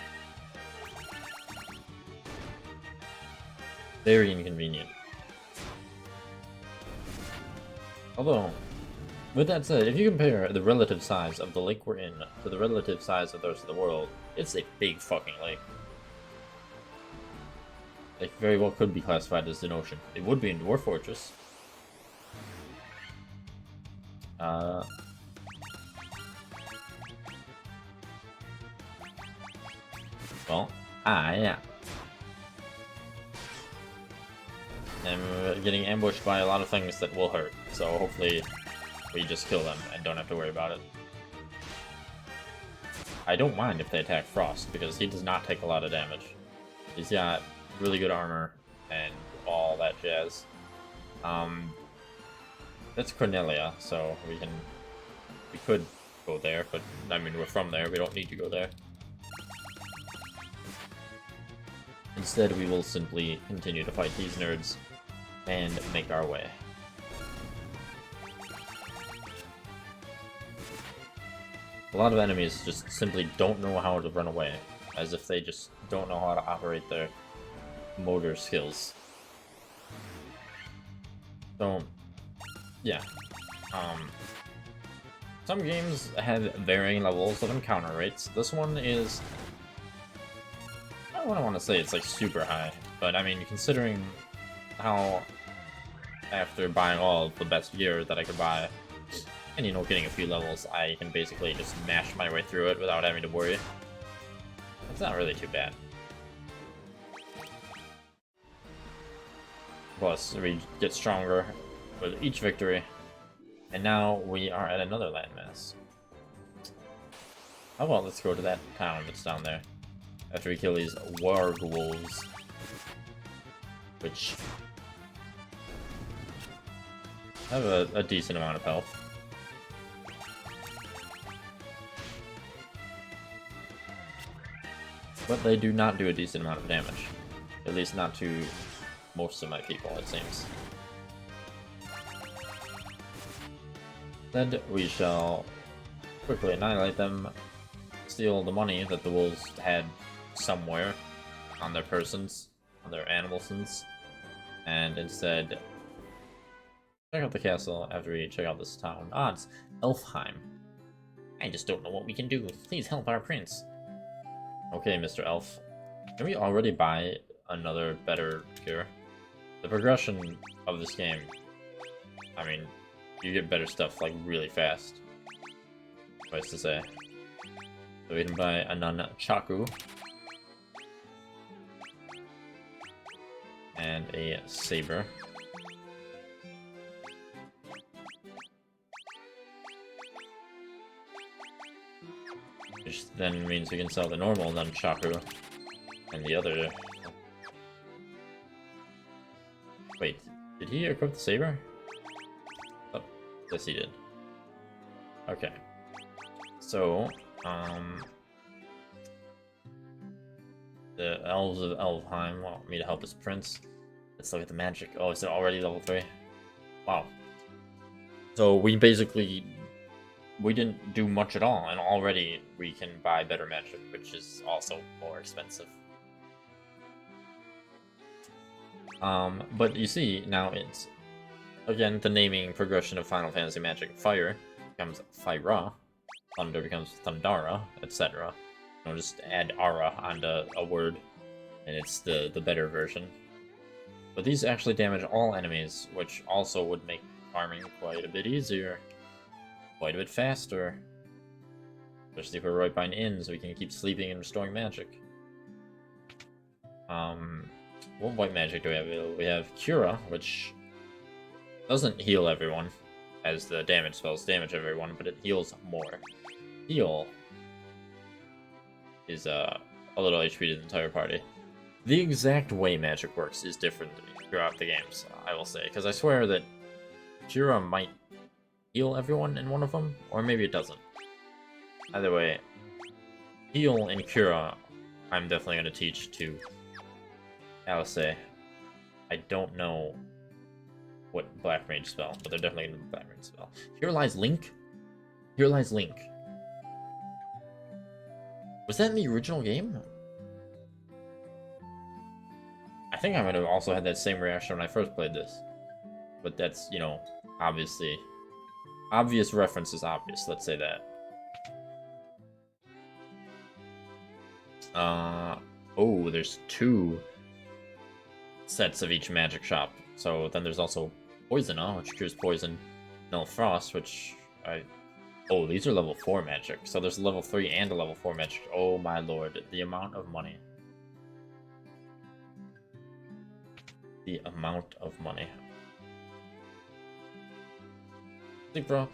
Speaker 1: Very inconvenient. Although, with that said, if you compare the relative size of the lake we're in to the relative size of the rest of the world, it's a big fucking lake. It very well could be classified as an ocean. It would be in Dwarf Fortress. Well, I am getting ambushed by a lot of things that will hurt, so hopefully we just kill them and don't have to worry about it. I don't mind if they attack Frost, because he does not take a lot of damage. He's got really good armor and all that jazz. That's Cornelia, so we could go there, but I mean, we're from there, we don't need to go there. Instead, we will simply continue to fight these nerds and make our way. A lot of enemies just simply don't know how to run away, as if they just don't know how to operate their motor skills. So, yeah. Some games have varying levels of encounter rates. This one is... wouldn't want to say it's like super high, but I mean, considering how after buying all of the best gear that I could buy, and you know, getting a few levels, I can basically just mash my way through it without having to worry. It's not really too bad. Plus, we get stronger with each victory, and now we are at another landmass. How about let's go to that town that's down there after we kill these warg wolves, which have a decent amount of health. But they do not do a decent amount of damage. At least not to most of my people, it seems. Then we shall quickly annihilate them, steal the money that the wolves had somewhere on their persons, on their animalsons, and instead check out the castle after we check out this town. Ah, it's Elfheim. I just don't know what we can do. Please help our prince. Okay, Mr. Elf. Can we already buy another better cure? The progression of this game, I mean, you get better stuff like really fast. Nice to say. So we can buy a nunchaku and a saber. Which then means we can sell the normal nunchaku and the other. Wait, did he equip the saber? Oh, yes he did. Okay. So, the elves of Elfheim want me to help his prince. Let's look at the magic. Oh, is it already level 3? Wow. So we basically, we didn't do much at all, and already we can buy better magic, which is also more expensive. But you see, now it's, again, the naming progression of Final Fantasy magic. Fire becomes Fyra, Thunder becomes Thundara, etc. You know, just add Ara onto a word, and it's the better version. But these actually damage all enemies, which also would make farming quite a bit easier, quite a bit faster. Especially if we're right by an inn, so we can keep sleeping and restoring magic. What white magic do we have? We have Cura, which doesn't heal everyone, as the damage spells damage everyone, but it heals more. Heal is a little HP to the entire party. The exact way magic works is different throughout the games, I will say, because I swear that Cura might heal everyone in one of them, or maybe it doesn't. Either way, heal and Cura, I'm definitely going to teach to Alice. I don't know what Black Mage spell, but they're definitely going to be Black Mage spell. Here lies Link. Here lies Link. Was that in the original game? I think I might have also had that same reaction when I first played this. But that's, you know, obviously... Obvious reference is obvious, let's say that. Oh, there's 2 sets of each magic shop. So then there's also Poisona, which cures poison. Null Frost, which I... Oh, these are level 4 magic. So there's a level 3 and a level 4 magic. Oh my lord, the amount of money. The amount of money. Sleep, bro.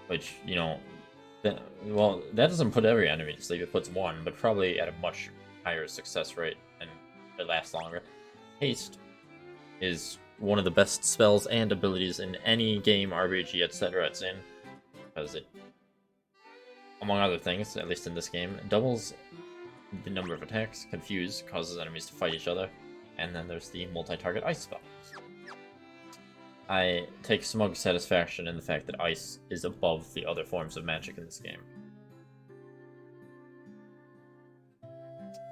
Speaker 1: Which, you know, well, that doesn't put every enemy to sleep. It puts 1, but probably at a much higher success rate, and it lasts longer. Haste is one of the best spells and abilities in any game, RPG, etc. it's in, because it, among other things, at least in this game, doubles the number of attacks, confuse, causes enemies to fight each other, and then there's the multi-target ice spell. I take smug satisfaction in the fact that ice is above the other forms of magic in this game.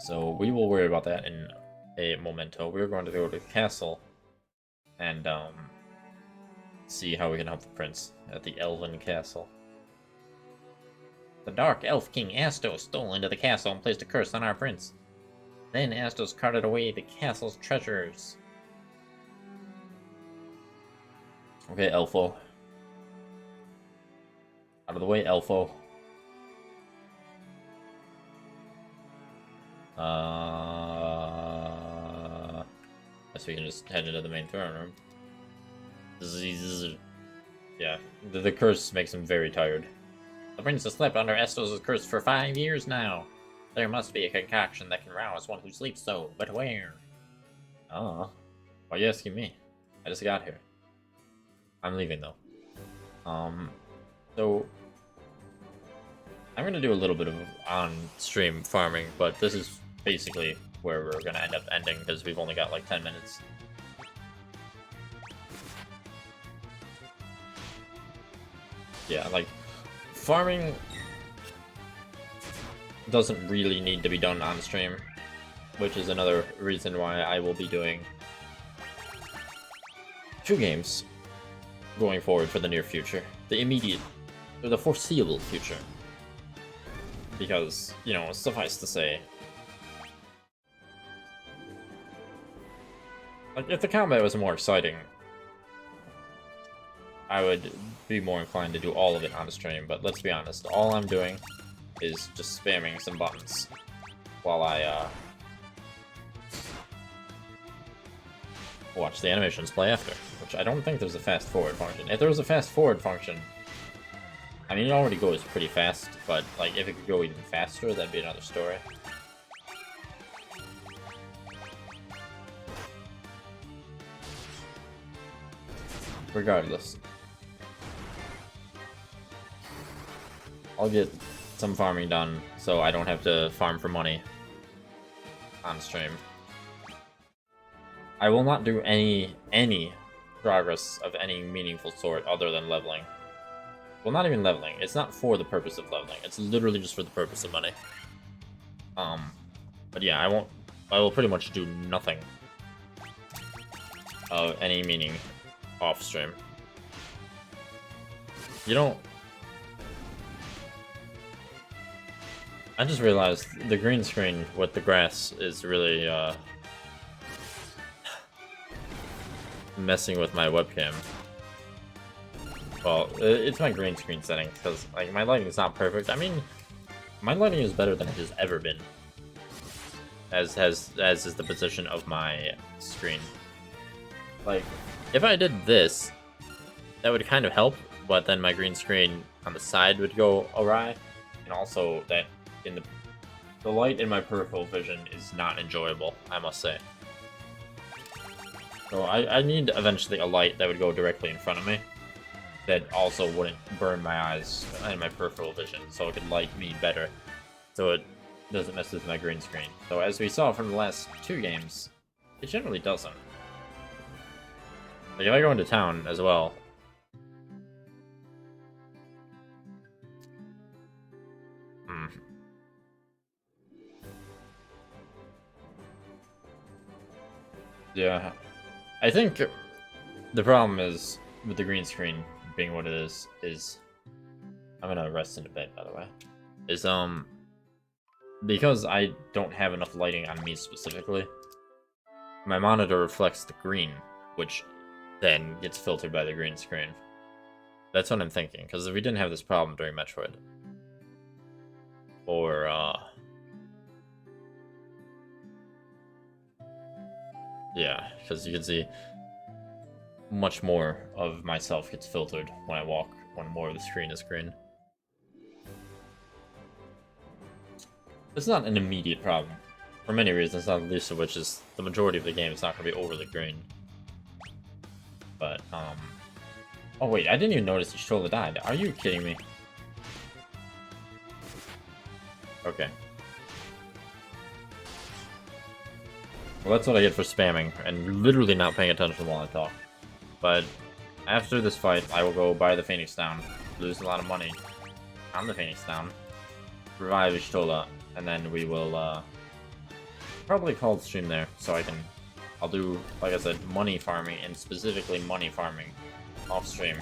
Speaker 1: So we will worry about that in a momento. We're going to go to the castle and see how we can help the prince at the Elven Castle. The Dark Elf King Astos stole into the castle and placed a curse on our prince. Then Astos carted away the castle's treasures. Okay, Elfo. Out of the way, Elfo. Guess we can just head into the main throne room. Yeah, the curse makes him very tired. The princess slept under Astos' curse for 5 years now. There must be a concoction that can rouse one who sleeps so, but where? Oh, why are you asking me? I just got here. I'm leaving though. So I'm gonna do a little bit of on-stream farming, but this is basically where we're gonna end up ending because we've only got like 10 minutes. Yeah, like farming doesn't really need to be done on stream, which is another reason why I will be doing 2 games going forward for the near future. The immediate, or the foreseeable future. Because, you know, suffice to say, like, if the combat was more exciting, I would be more inclined to do all of it on the stream, but let's be honest, all I'm doing is just spamming some buttons while I, watch the animations play after, which I don't think there's a fast forward function. If there was a fast forward function, I mean, it already goes pretty fast, but, like, if it could go even faster, that'd be another story. Regardless, I'll get some farming done so I don't have to farm for money on stream. I will not do any progress of any meaningful sort other than leveling. Well, not even leveling. It's not for the purpose of leveling. It's literally just for the purpose of money. But yeah, I will pretty much do nothing of any meaning off stream. You don't... I just realized the green screen with the grass is really, messing with my webcam. Well, it's my green screen setting, because, like, my lighting is not perfect. I mean, my lighting is better than it has ever been. As is the position of my screen. Like, if I did this, that would kind of help, but then my green screen on the side would go awry. And also, that in the light in my peripheral vision is not enjoyable, I must say. So I need eventually a light that would go directly in front of me that also wouldn't burn my eyes and my peripheral vision, so it could light me better, so it doesn't mess with my green screen. So as we saw from the last 2 games, it generally doesn't. Like, if I go into town as well... Yeah, I think the problem is, with the green screen being what it is I'm gonna rest in a bed, by the way, is, because I don't have enough lighting on me specifically, my monitor reflects the green, which then gets filtered by the green screen. That's what I'm thinking, because if we didn't have this problem during Metroid, or, yeah, because you can see much more of myself gets filtered when I walk, when more of the screen is green. It's not an immediate problem, for many reasons, not the least of which is the majority of the game is not going to be overly green. But, oh wait, I didn't even notice Y'shtola died. Are you kidding me? Okay. Well, that's what I get for spamming, and literally not paying attention while I talk. But after this fight, I will go buy the Phoenix Down, lose a lot of money on the Phoenix Down, revive Y'shtola, and then we will probably call the stream there, so I'll do, like I said, money farming, and specifically money farming off stream.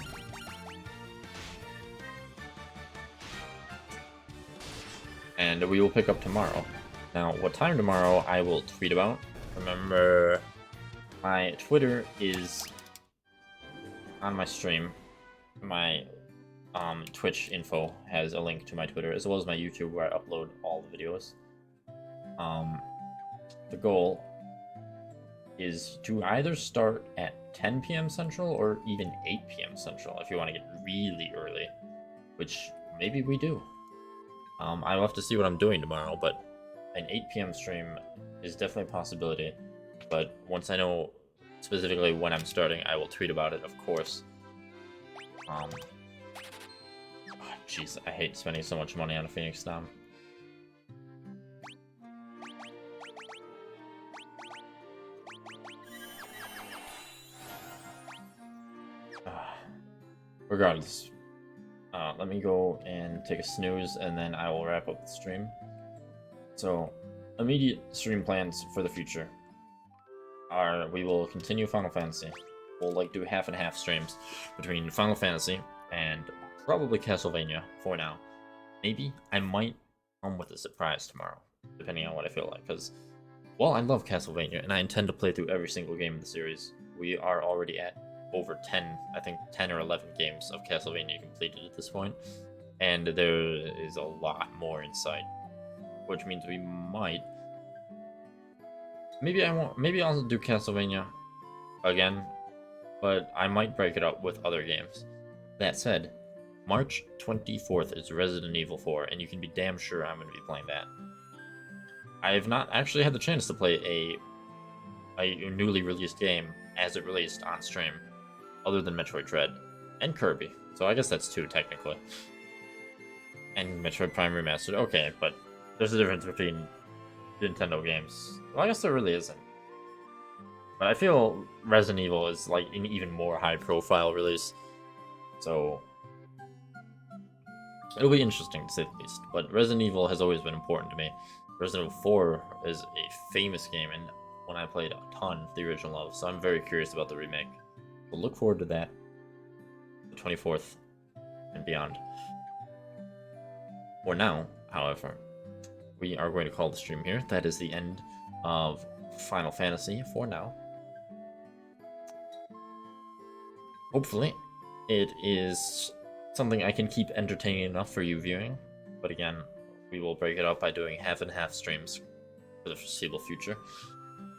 Speaker 1: And we will pick up tomorrow. Now, what time tomorrow I will tweet about. Remember, my Twitter is on my stream. My Twitch info has a link to my Twitter, as well as my YouTube, where I upload all the videos. The goal is to either start at 10 p.m. Central or even 8 p.m. Central if you want to get really early, which maybe we do. I'll have to see what I'm doing tomorrow, but an 8 p.m. stream is definitely a possibility. But once I know specifically when I'm starting, I will tweet about it, of course. Jeez, I hate spending so much money on a Phoenix Dom. Regardless, let me go and take a snooze, and then I will wrap up the stream. So, immediate stream plans for the future are we will continue Final Fantasy. We'll like do half and half streams between Final Fantasy and probably Castlevania for now. Maybe I might come with a surprise tomorrow, depending on what I feel like. Because, well, I love Castlevania, and I intend to play through every single game in the series. We are already at over 10, I think 10 or 11 games of Castlevania completed at this point, and there is a lot more in sight, which means we might. Maybe I'll do Castlevania again, but I might break it up with other games. That said, March 24th is Resident Evil 4, and you can be damn sure I'm going to be playing that. I have not actually had the chance to play a newly released game as it released on stream, other than Metroid Dread and Kirby. So I guess that's 2 technically. And Metroid Prime Remastered. Okay, but there's a difference between Nintendo games. Well, I guess there really isn't. But I feel Resident Evil is like an even more high-profile release. So it'll be interesting to say the least. But Resident Evil has always been important to me. Resident Evil 4 is a famous game, and when I played a ton, the original of, so I'm very curious about the remake. We'll look forward to that, the 24th and beyond. For now, however, we are going to call the stream here. That is the end of Final Fantasy for now. Hopefully, it is something I can keep entertaining enough for you viewing. But again, we will break it up by doing half and half streams for the foreseeable future.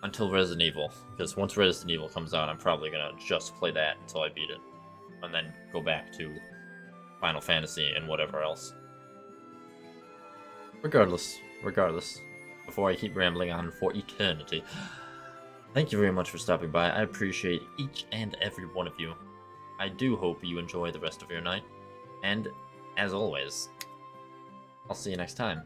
Speaker 1: Until Resident Evil, because once Resident Evil comes out, I'm probably gonna just play that until I beat it, and then go back to Final Fantasy and whatever else. Regardless, before I keep rambling on for eternity, thank you very much for stopping by. I appreciate each and every one of you. I do hope you enjoy the rest of your night, and as always, I'll see you next time.